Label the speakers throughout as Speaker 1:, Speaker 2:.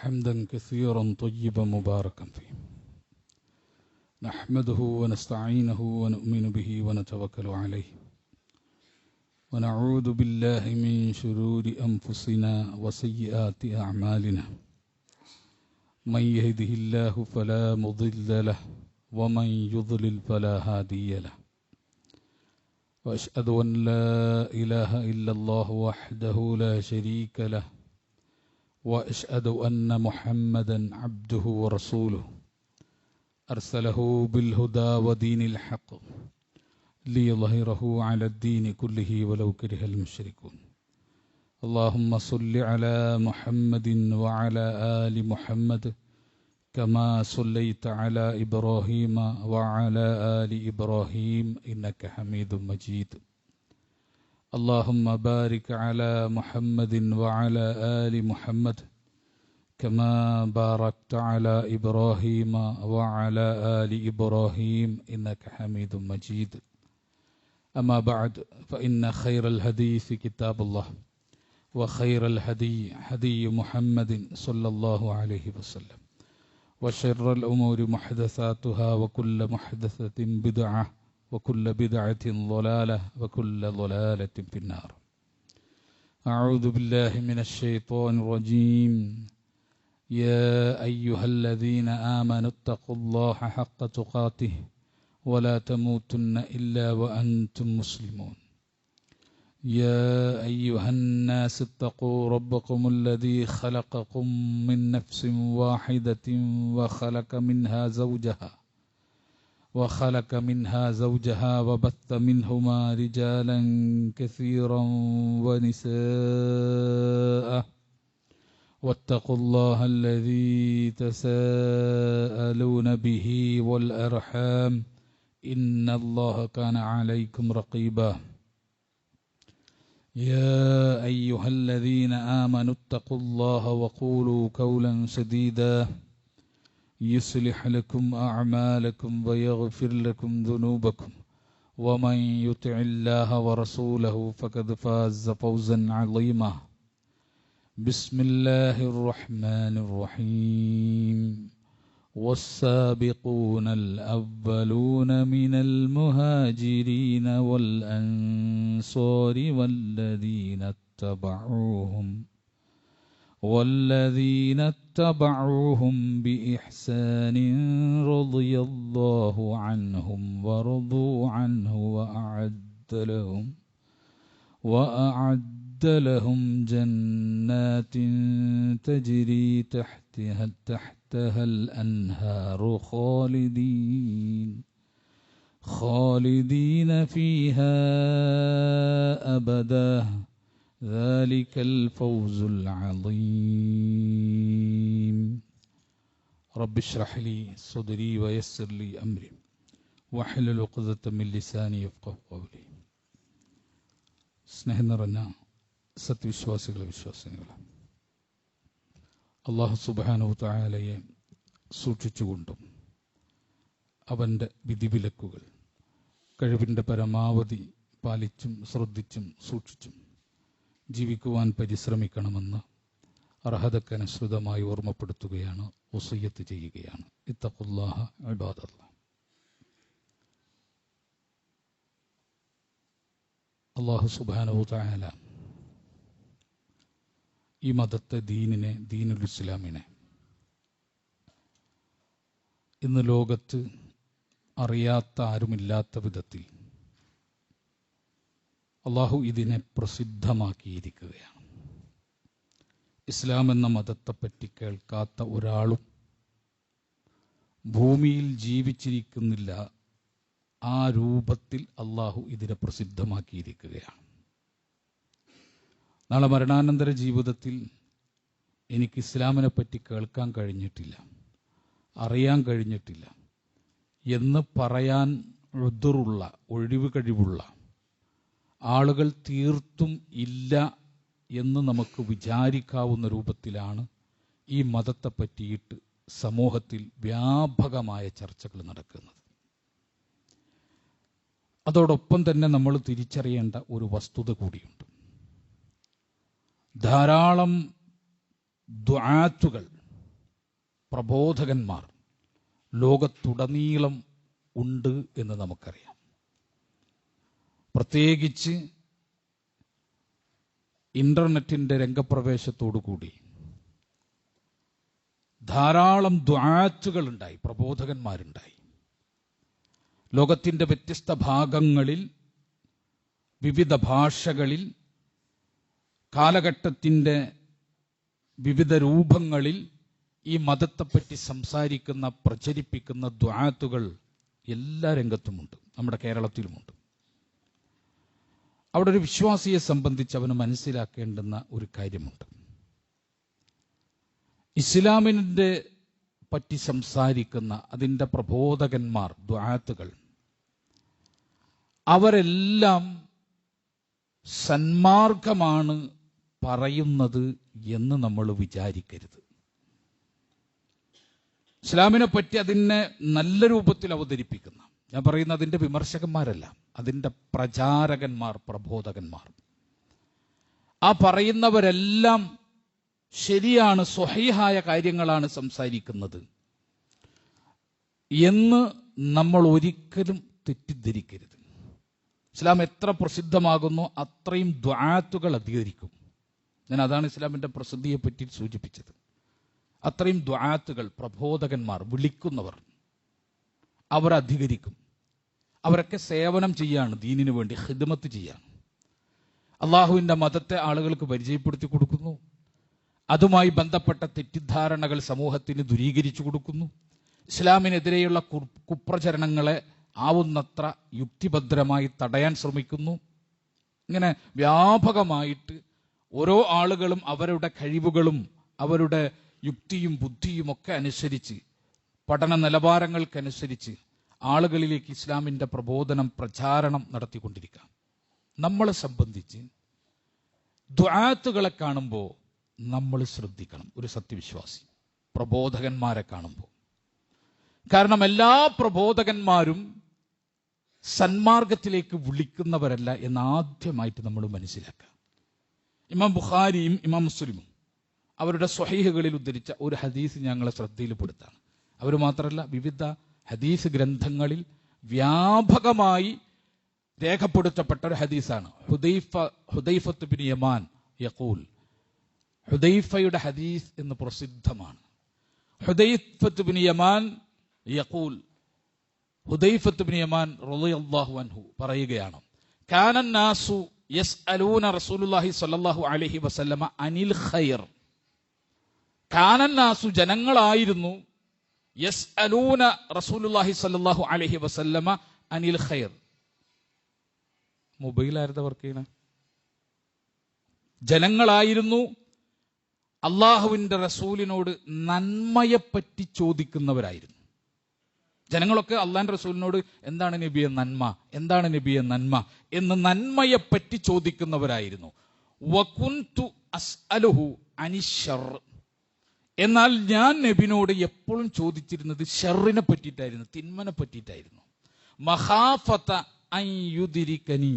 Speaker 1: حمدا كثيرا طيبا مباركا فيه نحمده ونستعينه ونؤمن به ونتوكل عليه ونعوذ بالله من شرور أنفسنا وسيئات أعمالنا من يهده الله فلا مضل له ومن يضلل فلا هادي له وأشهد أن لا إله إلا الله وحده لا شريك له وأشهد أن محمدا عبده ورسوله أرسله بالهدى ودين الحق ليظهره على الدين كله ولو كره المشركون اللهم صل على محمد وعلى آل محمد كما صليت على إبراهيم وعلى آل إبراهيم إنك حميد مجيد اللهم بارك على محمد وعلى آل محمد كما باركت على إبراهيم وعلى آل إبراهيم إنك حميد مجيد أما بعد فإن خير الحديث كتاب الله وخير الهدي هدي محمد صلى الله عليه وسلم وشر الأمور محدثاتها وكل محدثة بدعة وكل بدعة ضلالة وكل ضلالة في النار أعوذ بالله من الشيطان الرجيم يا أيها الذين آمنوا اتقوا الله حق تقاته ولا تموتن إلا وأنتم مسلمون يا أيها الناس اتقوا ربكم الذي خلقكم من نفس واحدة وخلق منها زوجها وبث منهما رجالا كثيرا ونساء واتقوا الله الذي تساءلون به والأرحام إن الله كان عليكم رقيبا يا أيها الذين آمنوا اتقوا الله وقولوا قولا سديدا يصلح لكم أعمالكم ويغفر لكم ذنوبكم ومن يطع الله ورسوله فقد فاز فوزا عظيما بسم الله الرحمن الرحيم والسابقون الأولون من المهاجرين والأنصار والذين اتبعوهم بإحسان رضي الله عنهم ورضوا عنه وأعد لهم جنات تجري تحتها الأنهار خالدين فيها أبدا ذلك الفوز العظيم رب اشرح لي صدري ويسر لي أمري واحلل عقدة من لساني يفقهوا قولي സ്നേഹം നിറഞ്ഞ സത്യവിശ്വാസികളെ വിശ്വാസികളെ, അല്ലാഹു സുബ്ഹാനഹു തആലയെ സൂക്ഷിച്ചുകൊണ്ടും അവൻ്റെ വിധിവിലക്കുകൾ കഴിവിൻ്റെ പരമാവധി പാലിച്ചും ശ്രദ്ധിച്ചും സൂക്ഷിച്ചും ജീവിക്കുവാൻ പരിശ്രമിക്കണമെന്ന് അർഹതക്കനുസൃതമായി ഓർമ്മപ്പെടുത്തുകയാണ്, വസിയ്യത്ത് ചെയ്യുകയാണ്. ഇത്തഖുല്ലാഹ ഇബാദല്ലാഹ്. അല്ലാഹു സുബ്ഹാനഹു തആല ഈ മതത്തെ, ദീനുൽ ഇസ്ലാമിനെ ഇന്ന് ലോകത്ത് അറിയാത്ത ആരുമില്ലാത്ത വിധത്തിൽ അള്ളാഹു ഇതിനെ പ്രസിദ്ധമാക്കിയിരിക്കുകയാണ്. ഇസ്ലാം എന്ന മതത്തെപ്പറ്റി കേൾക്കാത്ത ഒരാളും ഭൂമിയിൽ ജീവിച്ചിരിക്കുന്നില്ല. ആ രൂപത്തിൽ അള്ളാഹു ഇതിനെ പ്രസിദ്ധമാക്കിയിരിക്കുകയാണ്. നാളെ മരണാനന്തര ജീവിതത്തിൽ എനിക്ക് ഇസ്ലാമിനെ പറ്റി കേൾക്കാൻ കഴിഞ്ഞിട്ടില്ല, അറിയാൻ കഴിഞ്ഞിട്ടില്ല എന്ന് പറയാൻ ഉദ്റുള്ള, ഒഴിവ് കഴിവുള്ള ആളുകൾ തീർത്തും ഇല്ല എന്ന് നമുക്ക് വിചാരിക്കാവുന്ന രൂപത്തിലാണ് ഈ മതത്തെ പറ്റിയിട്ട് സമൂഹത്തിൽ വ്യാപകമായ ചർച്ചകൾ നടക്കുന്നത്. അതോടൊപ്പം തന്നെ നമ്മൾ തിരിച്ചറിയേണ്ട ഒരു വസ്തുത കൂടിയുണ്ട്. ധാരാളം ദുആത്തുകൾ പ്രബോധകന്മാർ ലോകത്തുടനീളം ഉണ്ട് എന്ന് നമുക്കറിയാം. പ്രത്യേകിച്ച് ഇന്റർനെറ്റിന്റെ രംഗപ്രവേശത്തോടുകൂടി ധാരാളം ദുആത്തുകൾ ഉണ്ടായി, പ്രബോധകന്മാരുണ്ടായി. ലോകത്തിന്റെ വ്യത്യസ്ത ഭാഗങ്ങളിൽ, വിവിധ ഭാഷകളിൽ, കാലഘട്ടത്തിന്റെ വിവിധ രൂപങ്ങളിൽ ഈ മതത്തെപ്പറ്റി സംസാരിക്കുന്ന, പ്രചരിപ്പിക്കുന്ന ദുആത്തുകൾ എല്ലാ രംഗത്തുമുണ്ട്, നമ്മുടെ കേരളത്തിലുമുണ്ട്. അവിടെ ഒരു വിശ്വാസിയെ സംബന്ധിച്ച് അവന് മനസ്സിലാക്കേണ്ടുന്ന ഒരു കാര്യമുണ്ട്. ഇസ്ലാമിനെ പറ്റി സംസാരിക്കുന്ന അതിൻ്റെ പ്രബോധകന്മാർ, ദുആത്തുകൾ, അവരെല്ലാം സന്മാർഗമാണ് പറയുന്നത് എന്ന് നമ്മൾ വിചാരിക്കരുത്. ഇസ്ലാമിനെ പറ്റി അതിനെ നല്ല രൂപത്തിൽ അവതരിപ്പിക്കുന്ന, ഞാൻ പറയുന്ന അതിൻ്റെ വിമർശകന്മാരല്ല, അതിൻ്റെ പ്രചാരകന്മാർ, പ്രബോധകന്മാർ, ആ പറയുന്നവരെല്ലാം ശരിയാണ്, സ്വഹീഹായ കാര്യങ്ങളാണ് സംസാരിക്കുന്നത് എന്ന് നമ്മൾ ഒരിക്കലും തെറ്റിദ്ധരിക്കരുത്. ഇസ്ലാം എത്ര പ്രസിദ്ധമാകുന്നു അത്രയും ദുആത്തുകൾ അധികരിക്കും. ഞാൻ അതാണ് ഇസ്ലാമിൻ്റെ പ്രസിദ്ധിയെ പറ്റി സൂചിപ്പിച്ചത്. അത്രയും ദുആത്തുകൾ, പ്രബോധകന്മാർ, വിളിക്കുന്നവർ, അവർ അധികരിക്കും. അവരൊക്കെ സേവനം ചെയ്യാണ്, ദീനിനു വേണ്ടി ഖിദ്മത്ത് ചെയ്യാണ്. അള്ളാഹുവിൻ്റെ മതത്തെ ആളുകൾക്ക് പരിചയപ്പെടുത്തി കൊടുക്കുന്നു. അതുമായി ബന്ധപ്പെട്ട തെറ്റിദ്ധാരണകൾ സമൂഹത്തിന് ദൂരീകരിച്ചു കൊടുക്കുന്നു. ഇസ്ലാമിനെതിരെയുള്ള കുപ്രചരണങ്ങളെ ആവുന്നത്ര യുക്തിഭദ്രമായി തടയാൻ ശ്രമിക്കുന്നു. ഇങ്ങനെ വ്യാപകമായിട്ട് ഓരോ ആളുകളും അവരുടെ കഴിവുകളും അവരുടെ യുക്തിയും ബുദ്ധിയും ഒക്കെ അനുസരിച്ച്, പഠന നിലവാരങ്ങൾക്കനുസരിച്ച് ആളുകളിലേക്ക് ഇസ്ലാമിൻ്റെ പ്രബോധനം, പ്രചാരണം നടത്തിക്കൊണ്ടിരിക്കാം. നമ്മളെ സംബന്ധിച്ച് ദുആത്തുകളെ കാണുമ്പോൾ നമ്മൾ ശ്രദ്ധിക്കണം, ഒരു സത്യവിശ്വാസി പ്രബോധകന്മാരെ കാണുമ്പോൾ. കാരണം എല്ലാ പ്രബോധകന്മാരും സന്മാർഗത്തിലേക്ക് വിളിക്കുന്നവരല്ല എന്ന് ആദ്യമായിട്ട് നമ്മൾ മനസ്സിലാക്കുക. ഇമാം ബുഖാരിയും ഇമാം മുസ്ലിമും അവരുടെ സ്വഹീഹുകളിൽ ഉദ്ധരിച്ച ഒരു ഹദീസ് ഞങ്ങളെ ശ്രദ്ധയിൽപ്പെടുത്താണ്. അവർ മാത്രമല്ല, വിവിധ ഹദീസ് ഗ്രന്ഥങ്ങളിൽ വ്യാപകമായി രേഖപ്പെടുത്തപ്പെട്ട ഒരു ഹദീസാണ്. ഹുദൈഫത്ത് ബിൻ യമാൻ യഖൂൽ, ഹുദൈഫയുടെ ഹദീസ് എന്ന് പ്രസിദ്ധമാണ്. ഹുദൈഫത്ത് ബിൻ യമാൻ യഖൂൽ, ഹുദൈഫത്ത് ബിൻ യമാൻ റളിയല്ലാഹു അൻഹു പറയുകയാണ്, കാനൻ നാസു യസ്അലൂന റസൂലുള്ളാഹി സ്വല്ലല്ലാഹു അലൈഹി വസല്ലമ അനിൽ ഖൈർ. കാനൻ നാസു, ജനങ്ങളായിരുന്നു, യസ്അലൂന റസൂലുള്ളാഹി സ്വല്ലല്ലാഹു അലൈഹി വസല്ലമ അനിൽ ഖൈർ. മൊബൈൽ ആരുടെ വർക്ക് ചെയ്യണ? ജനങ്ങളായിരുന്നു അള്ളാഹുവിൻ്റെ റസൂലിനോട് നന്മയെപ്പറ്റി ചോദിക്കുന്നവരായിരുന്നു. ജനങ്ങളൊക്കെ അള്ളാഹിന്റെ റസൂലിനോട് എന്താണ് നബിയെ നന്മ, എന്താണ് നബിയെ നന്മ എന്ന് നന്മയെപ്പറ്റി ചോദിക്കുന്നവരായിരുന്നു. വകുന്തു അസ്അലുഹു അനിശ്ശർ. എന്നാൽ ഞാൻ നബിനോട് എപ്പോഴും ചോദിച്ചിരുന്നത് ഷർറിനെ പറ്റിയിട്ടായിരുന്നു, തിന്മനെ പറ്റിയിട്ടായിരുന്നു. മഖാഫത അൻ യുദ്രികനി,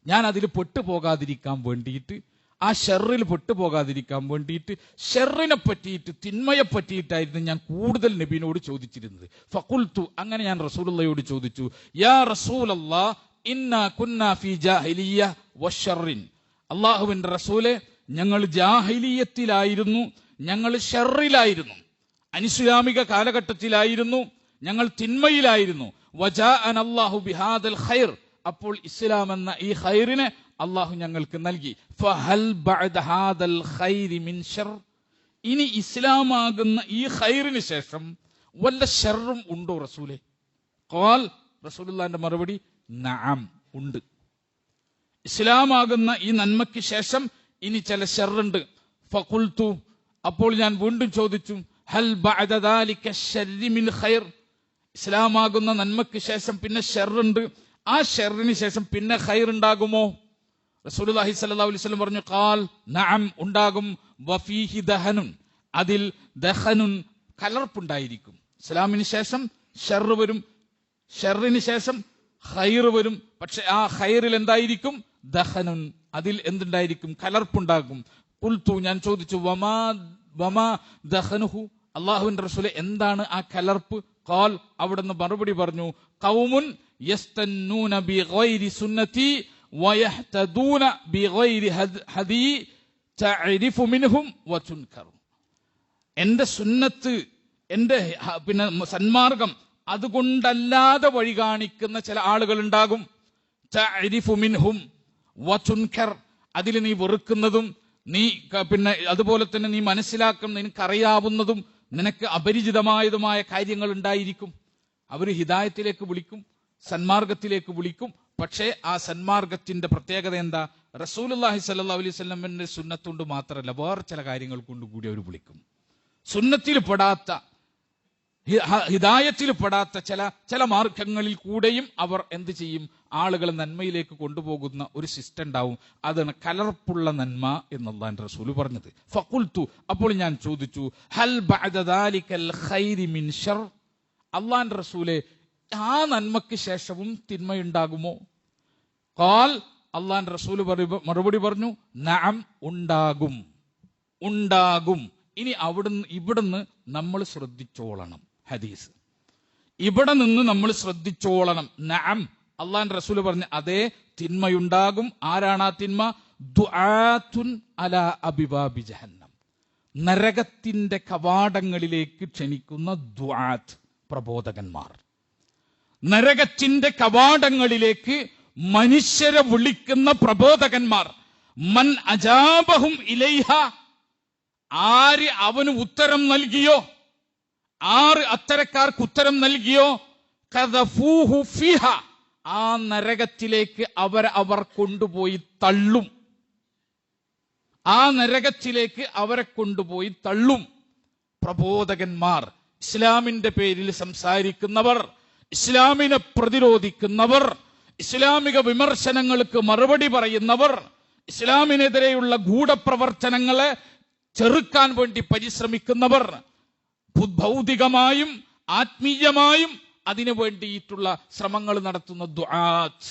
Speaker 1: ഞാൻ അതിൽ പെട്ടുപോകാതിരിക്കാൻ വേണ്ടിയിട്ട്, ആ ഷർറിൽ പെട്ടുപോകാതിരിക്കാൻ വേണ്ടിയിട്ട് ഷർറിനെ പറ്റിയിട്ട്, തിന്മയെ പറ്റിയിട്ടായിരുന്നു ഞാൻ കൂടുതൽ നബിനോട് ചോദിച്ചിരുന്നത്. ഫഖുൽതു, അങ്ങനെ ഞാൻ റസൂലുള്ളാഹിയോട് ചോദിച്ചു, യാ റസൂലല്ലാഹ് ഇന്നാ കുന്നാ ഫീ ജാഹിലിയ്യ വശർറിൻ. അല്ലാഹുവിൻ്റെ റസൂലേ, ഞങ്ങൾ ജാഹിലിയത്തിലായിരുന്നു, ഞങ്ങൾ ഷർറിലായിരുന്നു, അനിസ്ലാമിക കാലഘട്ടത്തിലായിരുന്നു, ഞങ്ങൾ തിന്മയിലായിരുന്നു. വജാഅന അല്ലാഹു ബിഹാദൽ ഖൈർ, അപ്പോൾ ഇസ്ലാം എന്ന ഈ ഖൈറിനെ അള്ളാഹു ഞങ്ങൾക്ക് നൽകി. ഫഹൽ ബഅദ ഹാദൽ ഖൈരി മിൻ ശർ, ഇനി ഇസ്ലാമാകുന്ന ഈ ഖൈറിന് ശേഷം വല്ല ഷർറും ഉണ്ടോ റസൂലേ? ഖാൽ, റസൂലുള്ളാഹിന്റെ മറുപടി, നഅം, ഉണ്ട്. ഇസ്ലാമാകുന്ന ഈ നന്മയ്ക്ക് ശേഷം ഇനി ചില ഷർറുണ്ട്. ഫഖുൽതു, അപ്പോൾ ഞാൻ വീണ്ടും ചോദിച്ചു, ഹൽ ബഅദ ദാലിക ശർരി മിൻ ഖൈർ, ഇസ്ലാമാകുന്ന നന്മയ്ക്ക് ശേഷം പിന്നെ ഷർറുണ്ട്, ആ ഷർറിന് ശേഷം പിന്നെ ഖൈർ ഉണ്ടാകുമോ? റസൂലുള്ളാഹി സ്വല്ലല്ലാഹു അലൈഹി വസല്ലം പറഞ്ഞു, ഖാൽ, നഅം, ഉണ്ടാകും. വഫീഹി ദഹനുൻ, അതിൽ ദഹനുൻ, കലർപ്പുണ്ടായിരിക്കും. ഇസ്ലാമിന് ശേഷം ഷർറ് വരും, ഷർറിന് ശേഷം ഖൈർ വരും. പക്ഷെ ആ ഖൈറിൽ എന്തായിരിക്കും? ദഹനുൻ, അതിൽ എന്തുണ്ടായിരിക്കും? കലർപ്പുണ്ടാകും. ഖുൽതു, ഞാൻ ചോദിച്ചു, വമാ ദഹനുഹു, അള്ളാഹുവിന്റെ റസൂലെ എന്താണ് ആ കലർപ്പ്? ഖാൽ, അവിടുന്ന് മറുപടി പറഞ്ഞു, ഖൗമുൻ യസ്തന്നൂന ബിഗൈരി സുന്നതി വയഹ്തദൂന ബിഗൈരി ഹദി തഅരിഫു മിൻഹും വതുൻകർ. എന്റെ സുന്നത്ത്, എന്റെ സന്മാർഗം അതുകൊണ്ടല്ലാതെ വഴി കാണിക്കുന്ന ചില ആളുകൾ ഉണ്ടാകും. തഅരിഫു മിൻഹും വതുൻകർ, അതിൽ നീ വെറുക്കുന്നതും നീ അതുപോലെ തന്നെ നീ മനസ്സിലാക്കുന്ന, നിനക്കറിയാവുന്നതും നിനക്ക് അപരിചിതമായതുമായ കാര്യങ്ങൾ ഉണ്ടായിരിക്കും. അവർ ഹിദായത്തിലേക്ക് വിളിക്കും, സന്മാർഗത്തിലേക്ക് വിളിക്കും. പക്ഷേ ആ സന്മാർഗത്തിന്റെ പ്രത്യേകത എന്താ? റസൂലുള്ളാഹി സ്വല്ലല്ലാഹു അലൈഹി വസല്ലമയുടെ സുന്നത്തുകൊണ്ട് മാത്രമല്ല, വേറെ ചില കാര്യങ്ങൾ കൊണ്ട് കൂടി അവർ വിളിക്കും. സുന്നത്തിൽ പെടാത്ത, ഹിദായത്തിൽ പെടാത്ത ചില മാർഗങ്ങളിൽ കൂടെയും അവർ എന്ത് ചെയ്യും? ആളുകളെ നന്മയിലേക്ക് കൊണ്ടുപോകുന്ന ഒരു സിസ്റ്റം ഉണ്ടാവും. അതാണ് കലർപ്പുള്ള നന്മ എന്നുള്ളാന്റെ റസൂല് പറഞ്ഞത്. ഫഖുൽതു, അപ്പോൾ ഞാൻ ചോദിച്ചു, ഹൽ ബഅദ ദാലികൽ ഖൈരി മിൻ ശർ? അള്ളാന്റെ റസൂലെ, ആ നന്മയ്ക്ക് ശേഷവും തിന്മയുണ്ടാകുമോ? ഖാൽ, അള്ളാന്റെ റസൂല് മറുപടി പറഞ്ഞു, നഅം, ഉണ്ടാകും, ഉണ്ടാകും. ഇനി ഇവിടുന്ന് നമ്മൾ ശ്രദ്ധിച്ചോളണം. ഹദീസ് ഇവിടെ നിന്ന് നമ്മൾ ശ്രദ്ധിച്ചോളണം. നഅം, അള്ളാന്റെ റസൂല് പറഞ്ഞു, അതേ, തിന്മയുണ്ടാകും. ആരാണ് ആ തിന്മ? ദുആത്തുൻ അലാ അബിവാബി ജഹന്നം, നരകത്തിന്റെ കവാടങ്ങളിലേക്ക് ക്ഷണിക്കുന്ന ദുആത്ത്, പ്രബോധകന്മാർ. നരകത്തിന്റെ കവാടങ്ങളിലേക്ക് മനുഷ്യരെ വിളിക്കുന്ന പ്രബോധകന്മാർ. മൻ അജാബഹും ഇലൈഹ, ആര് അവന് ഉത്തരം നൽകിയോ, ആറ് അത്തരക്കാർക്ക് ഉത്തരം നൽകിയോ, ഖദഫൂഹു ഫിഹ, ആ നരകത്തിലേക്ക് അവർ കൊണ്ടുപോയി തള്ളും. ആ നരകത്തിലേക്ക് അവരെ കൊണ്ടുപോയി തള്ളും. പ്രബോധകന്മാർ, ഇസ്ലാമിന്റെ പേരിൽ സംസാരിക്കുന്നവർ, ഇസ്ലാമിനെ പ്രതിരോധിക്കുന്നവർ, ഇസ്ലാമിക വിമർശനങ്ങൾക്ക് മറുപടി പറയുന്നവർ, ഇസ്ലാമിനെതിരെയുള്ള ഗൂഢപ്രവർത്തനങ്ങളെ ചെറുക്കാൻ വേണ്ടി പരിശ്രമിക്കുന്നവർ, ഭൗതികമായും ആത്മീയമായും അതിനു വേണ്ടിയിട്ടുള്ള ശ്രമങ്ങൾ നടത്തുന്ന ദുആത്ത്,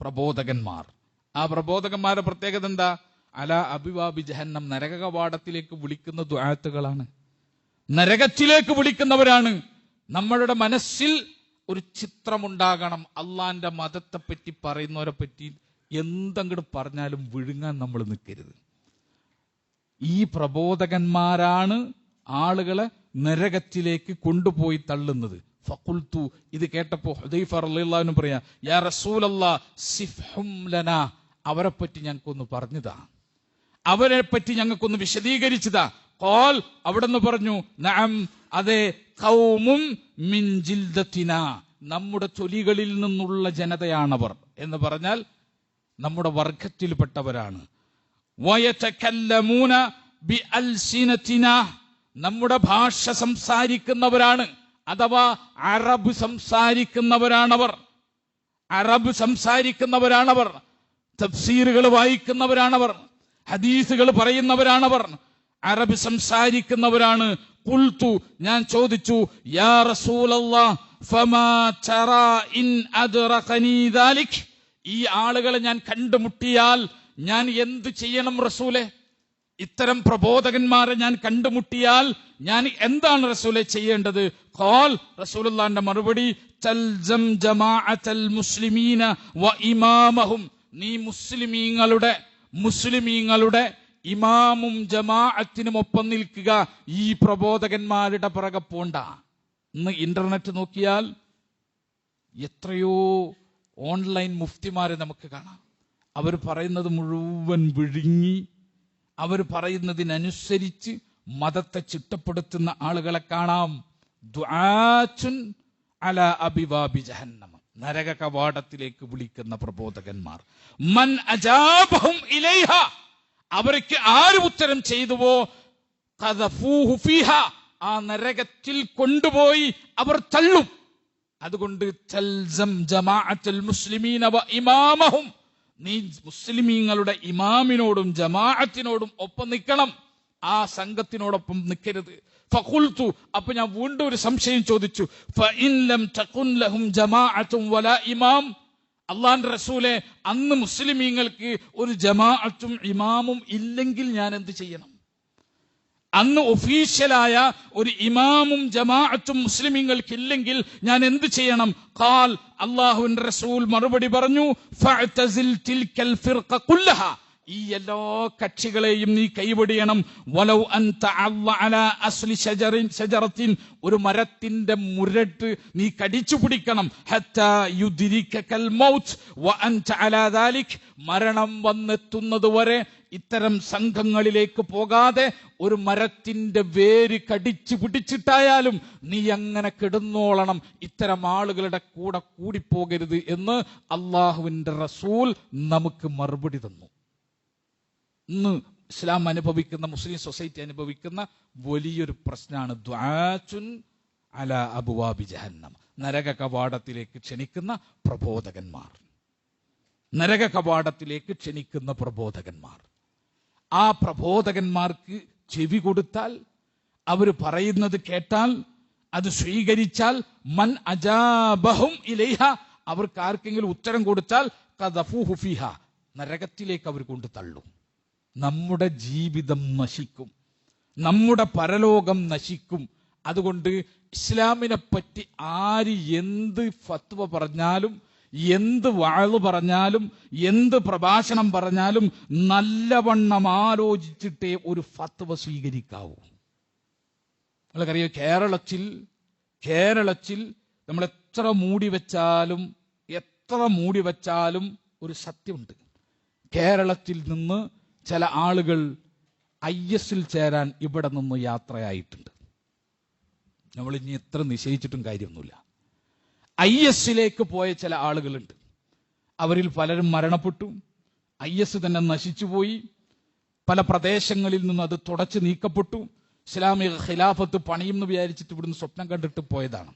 Speaker 1: പ്രബോധകന്മാർ. ആ പ്രബോധകന്മാരുടെ പ്രത്യേകത എന്താ? അലാ അബിവാബി ജഹന്നം, നരക കവാടത്തിലേക്ക് വിളിക്കുന്ന ദുആത്തുകളാണ്, നരകത്തിലേക്ക് വിളിക്കുന്നവരാണ്. നമ്മളുടെ മനസ്സിൽ ഒരു ചിത്രമുണ്ടാകണം. അള്ളാന്റെ മതത്തെ പറ്റി പറയുന്നവരെ പറ്റി എന്തെങ്കിലും പറഞ്ഞാലും വിഴുങ്ങാൻ നമ്മൾ നിൽക്കരുത്. ഈ പ്രബോധകന്മാരാണ് ആളുകളെ നരകത്തിലേക്ക് കൊണ്ടുപോയി തള്ളുന്നത്. ഫഖുൽതു, ഇത് കേട്ടപ്പോ ഹുദൈഫ റളിയല്ലാഹു അൻഹു പറയാ, യാ റസൂലല്ലാഹ് സിഫ്ഹും ലനാ, അവരെ പറ്റി ഞങ്ങൾക്കൊന്ന് പറഞ്ഞതാ, അവരെ പറ്റി ഞങ്ങൾക്കൊന്ന് വിശദീകരിച്ചതാ. ഖാൽ, അവിടെന്ന് പറഞ്ഞു, നഅം, അതെ, ഖൗമും മിൻ ജിൽദത്തിനാ, നമ്മുടെ തൊലികളിൽ നിന്നുള്ള ജനതയാണവർ എന്ന് പറഞ്ഞാൽ നമ്മുടെ വർഗത്തിൽപ്പെട്ടവരാണ്. വയതകല്ലമൂന ബിഅൽസിനതിനാ, നമ്മുടെ ഭാഷ സംസാരിക്കുന്നവരാണ്, അഥവാ അറബ് സംസാരിക്കുന്നവരാണവർ, അറബ് സംസാരിക്കുന്നവരാണവർ, തഫ്സീറുകൾ വായിക്കുന്നവരാണവർ, ഹദീസുകൾ പറയുന്നവരാണവർ, അറബ് സംസാരിക്കുന്നവരാണ്. ഖുൽതു, ഞാൻ ചോദിച്ചു, യാ റസൂലല്ലാഹ് ഫമാ തറാ ഇൻ അദ്റഖനി ദാലിക്, ഈ ആളുകളെ ഞാൻ കണ്ടുമുട്ടിയാൽ ഞാൻ എന്ത് ചെയ്യണം റസൂലെ? ഇത്തരം പ്രബോധകന്മാരെ ഞാൻ കണ്ടുമുട്ടിയാൽ ഞാൻ എന്താണ് റസൂലെ ചെയ്യേണ്ടത്? ഖാൽ, റസൂലുള്ളാഹിന്റെ മറുപടി, തൽസം ജമാഅത്തൽ മുസ്ലിമീന വ ഇമാമഹും, നീ മുസ്ലിമീങ്ങളുടെ ഇമാമും ജമാഅത്തിനും ഒപ്പം നിൽക്കുക, ഈ പ്രബോധകന്മാരുടെ പിറകെ പോണ്ട. ഇന്ന് ഇന്റർനെറ്റ് നോക്കിയാൽ എത്രയോ ഓൺലൈൻ മുഫ്തിമാരെ നമുക്ക് കാണാം. അവർ പറയുന്നത് മുഴുവൻ വിഴുങ്ങി, അവർ പറയുന്നതിനനുസരിച്ച് മതത്തെ ചിട്ടപ്പെടുത്തുന്ന ആളുകളെ കാണാം. ദുആത്തുൻ അലാ അബിവാബി ജഹന്നം, നരക കവാടത്തിലേക്ക് വിളിക്കുന്ന പ്രബോധകന്മാർ. മൻ അജാബഹും ഇലൈഹ, അവർക്ക് ആര് ഉത്തരം ചെയ്തുവോ, ഖദഫൂഹു ഫീഹ, ആ നരകത്തിൽ കൊണ്ടുപോയി അവർ തള്ളും. അതുകൊണ്ട് തൽസം ജമാഅത്തുൽ മുസ്ലിമീന വ ഇമാമഹും, നീ മുസ്ലിമീങ്ങളുടെ ഇമാമിനോടും ജമാഅത്തിനോടും ഒപ്പം നിൽക്കണം, ആ സംഘത്തിനോടൊപ്പം നിൽക്കരുത്. ഫഖുൽതു, അപ്പൊ ഞാൻ വീണ്ടും ഒരു സംശയം ചോദിച്ചു, ഫഇൻ ലം തകുൻ ലഹും ജമാഅത്തും വലാ ഇമാം, അല്ലാഹുവിന്റെ റസൂലെ, അന്ന് മുസ്ലിമീങ്ങൾക്ക് ഒരു ജമാഅത്തും ഇമാമും ഇല്ലെങ്കിൽ ഞാൻ എന്ത് ചെയ്യണം? അന്ന് ഒഫീഷ്യലായ ഒരു ഇമാമും ജമാഅത്തും മുസ്ലിമീങ്ങൾക്കില്ലെങ്കിൽ ഞാൻ എന്ത് ചെയ്യണം? ഖാൽ, അല്ലാഹുവിന്റെ റസൂൽ മറുപടി പറഞ്ഞു, ഫഅ്തസിൽ തിൽക്കൽ ഫിർഖ കുല്ലഹ, ഈ എല്ലാ കക്ഷികളെയും നീ കൈവടിയണം. വലൗ അൻ തഅല്ല അലാ അസ്ലി ഷജറത്തിൻ, ഒരു മരത്തിന്റെ മുരട്ട് നീ കടിച്ചു പിടിക്കണം. ഹത്താ യുദ്രികൽ മൗത്ത് വ അൻത അലാ ദാലിക്, മരണം വന്നെത്തുന്നത് വരെ ഇത്തരം സംഘങ്ങളിലേക്ക് പോകാതെ ഒരു മരത്തിന്റെ വേര് കടിച്ചു പിടിച്ചിട്ടായാലും നീ അങ്ങനെ കിടന്നോളണം, ഇത്തരം ആളുകളുടെ കൂടെ കൂടിപ്പോകരുത് എന്ന് അള്ളാഹുവിന്റെ റസൂൽ നമുക്ക് മറുപടി തന്നു. ഇന്ന് ഇസ്ലാം അനുഭവിക്കുന്ന, മുസ്ലിം സൊസൈറ്റി അനുഭവിക്കുന്ന വലിയൊരു പ്രശ്നമാണ് ദുആത്തുൻ അലാ അബ്വാബി ജഹന്നം, നരക കവാടത്തിലേക്ക് ക്ഷണിക്കുന്ന പ്രബോധകന്മാർ. നരക കവാടത്തിലേക്ക് ക്ഷണിക്കുന്ന പ്രബോധകന്മാർ. ആ പ്രബോധകന്മാർക്ക് ചെവി കൊടുത്താൽ, അവർ പറയുന്നത് കേട്ടാൽ, അത് സ്വീകരിച്ചാൽ, മൻ അജാബഹും ഇലൈഹ, അവർക്ക് ആർക്കെങ്കിലും ഉത്തരം കൊടുത്താൽ ഖദഫൂഹു ഫീഹാ, നരകത്തിലേക്ക് അവർ കൊണ്ട് തള്ളും. നമ്മുടെ ജീവിതം നശിക്കും, നമ്മുടെ പരലോകം നശിക്കും. അതുകൊണ്ട് ഇസ്ലാമിനെ പറ്റി ആര് എന്ത് ഫത്വ പറഞ്ഞാലും, എന്ത് വഅള് പറഞ്ഞാലും, എന്ത് പ്രഭാഷണം പറഞ്ഞാലും നല്ലവണ്ണം ആലോചിച്ചിട്ടേ ഒരു ഫത്വ സ്വീകരിക്കാവൂ. നിങ്ങൾക്കറിയോ, കേരളത്തിൽ നമ്മൾ എത്ര മൂടി വെച്ചാലും ഒരു സത്യമുണ്ട്. കേരളത്തിൽ നിന്ന് ചില ആളുകൾ IS-ൽ ചേരാൻ ഇവിടെ നിന്ന് യാത്രയായിട്ടുണ്ട്. നമ്മൾ ഇനി എത്ര നിശ്ചയിച്ചിട്ടും കാര്യമൊന്നുമില്ല. IS-ലേക്ക് പോയ ചില ആളുകളുണ്ട്. അവരിൽ പലരും മരണപ്പെട്ടു. IS തന്നെ നശിച്ചുപോയി. പല പ്രദേശങ്ങളിൽ നിന്ന് അത് തുടച്ചു നീക്കപ്പെട്ടു. ഇസ്ലാമിക ഖിലാഫത്ത് പണിയെന്ന് വിചാരിച്ചിട്ട് ഇവിടുന്ന് സ്വപ്നം കണ്ടിട്ട് പോയതാണ്.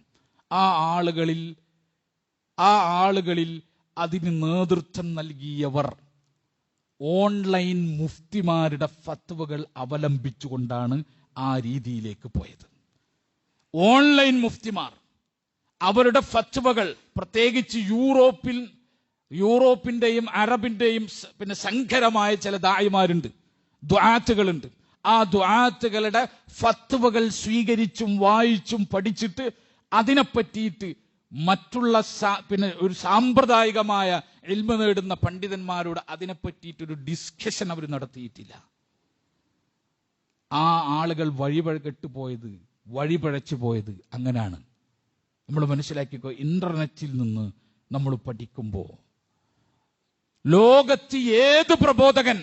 Speaker 1: ആ ആളുകളിൽ അതിന് നേതൃത്വം നൽകിയവർ ഓൺലൈൻ മുഫ്തിമാരുടെ ഫത്വകൾ അവലംബിച്ചുകൊണ്ടാണ് ആ രീതിയിലേക്ക് പോയത്. ഓൺലൈൻ മുഫ്തിമാർ അവരുടെ ഫത്വകൾ, പ്രത്യേകിച്ച് യൂറോപ്പിന്റെയും അറബിന്റെയും പിന്നെ സങ്കരമായ ചില ദായിമാരുണ്ട്, ദുആത്തുകളുണ്ട്. ആ ദുആത്തുകളുടെ ഫത്വകൾ സ്വീകരിച്ചും വായിച്ചും പഠിച്ചിട്ട് അതിനെപ്പറ്റിയിട്ട് മറ്റുള്ള പിന്നെ ഒരു സാമ്പ്രദായികമായ ഇൽമ നേടുന്ന പണ്ഡിതന്മാരോട് അതിനെപ്പറ്റിയിട്ടൊരു ഡിസ്കഷൻ അവർ നടത്തിയിട്ടില്ല. ആ ആളുകൾ വഴിപഴച്ചു പോയത് അങ്ങനെയാണ്. നമ്മൾ മനസ്സിലാക്കിക്കോ, ഇന്റർനെറ്റിൽ നിന്ന് നമ്മൾ പഠിക്കുമ്പോൾ ലോകത്ത് ഏത് പ്രബോധകൻ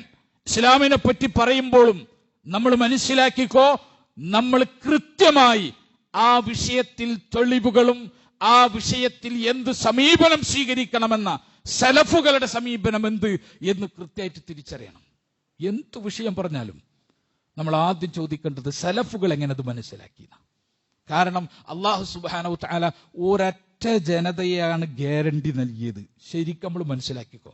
Speaker 1: ഇസ്ലാമിനെ പറ്റി പറയുമ്പോഴും നമ്മൾ മനസ്സിലാക്കിക്കോ, നമ്മൾ കൃത്യമായി ആ വിഷയത്തിൽ തെളിവുകളും ആ വിഷയത്തിൽ എന്ത് സമീപനം സ്വീകരിക്കണമെന്ന സലഫുകളുടെ സമീപനം എന്ത് എന്ന് കൃത്യമായിട്ട് തിരിച്ചറിയണം. എന്ത് വിഷയം പറഞ്ഞാലും നമ്മൾ ആദ്യം ചോദിക്കേണ്ടത് സലഫുകൾ എങ്ങനെ അത് മനസ്സിലാക്കി. കാരണം അല്ലാഹു സുബ്ഹാനഹു തആല ഒരൊറ്റ ജനതയെയാണ് ഗ്യാരണ്ടി നൽകിയത്. ശരിക്കും നമ്മൾ മനസ്സിലാക്കിക്കോ,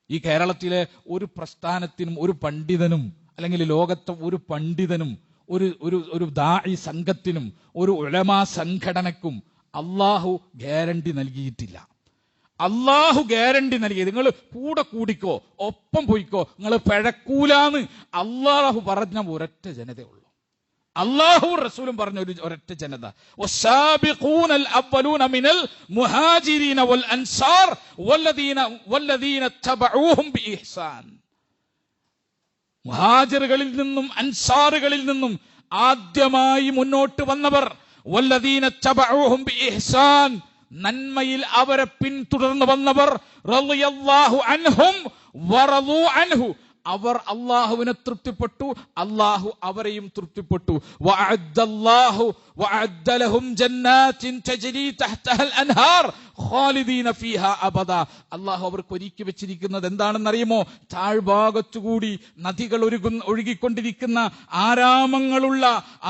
Speaker 1: ഈ കേരളത്തിലെ ഒരു പ്രസ്ഥാനത്തിനും ഒരു പണ്ഡിതനും, അല്ലെങ്കിൽ ലോകത്തെ ഒരു പണ്ഡിതനും, ഒരു ദാഇ സംഘത്തിനും ഒരു ഉലമാ സംഘടനക്കും അല്ലാഹു ഗ്യാരണ്ടി നൽകിയിട്ടില്ല. അല്ലാഹു ഗ്യാരണ്ടി നൽകിയത് നിങ്ങൾ കൂടെ കൂടിക്കോ, ഒപ്പം പോയിക്കോ, നിങ്ങൾ പിഴക്കൂലാന്ന് അല്ലാഹു പറഞ്ഞ ഒരൊറ്റ ജനതയുള്ളൂ. അല്ലാഹു റസൂലും പറഞ്ഞ ഒരൊറ്റ ജനത. വസ്സാബിഖൂനൽ അവ്വലൂന മിനൽ മുഹാജിരീന വൽ അൻസാർ വല്ലദീന തബഊഹും ബിഇഹ്സാൻ. മുഹാജിറുകളിൽ നിന്നും അൻസാറുകളിൽ നിന്നും ആദ്യമായി മുന്നോട്ട് വന്നവർ, വല്ലദീന തബഊഹും ബിഇഹ്സാൻ, നന്മയിൽ അവരെ പിന്തുടർന്നു വന്നവർ, റളിയല്ലാഹു അൻഹും വറളൂ അൻഹു, അവർ അല്ലാഹുവിനെ തൃപ്തിപ്പെട്ടു, അല്ലാഹു അവരെയും തൃപ്തിപ്പെട്ടു. വഅദ്ദ ലഹും ജന്നാത്തിൻ തജ്രി തഹ്തഹൽ അൻഹാർ ഖാലിദീന ഫീഹാ അബദ. അല്ലാഹു അവർക്ക് ഒരുക്കി വെച്ചിരിക്കുന്നത് എന്താണെന്നറിയുമോ? താഴ്ഭാഗത്തുകൂടി നദികൾ ഒഴുകിക്കൊണ്ടിരിക്കുന്ന ആരാമങ്ങളുള്ള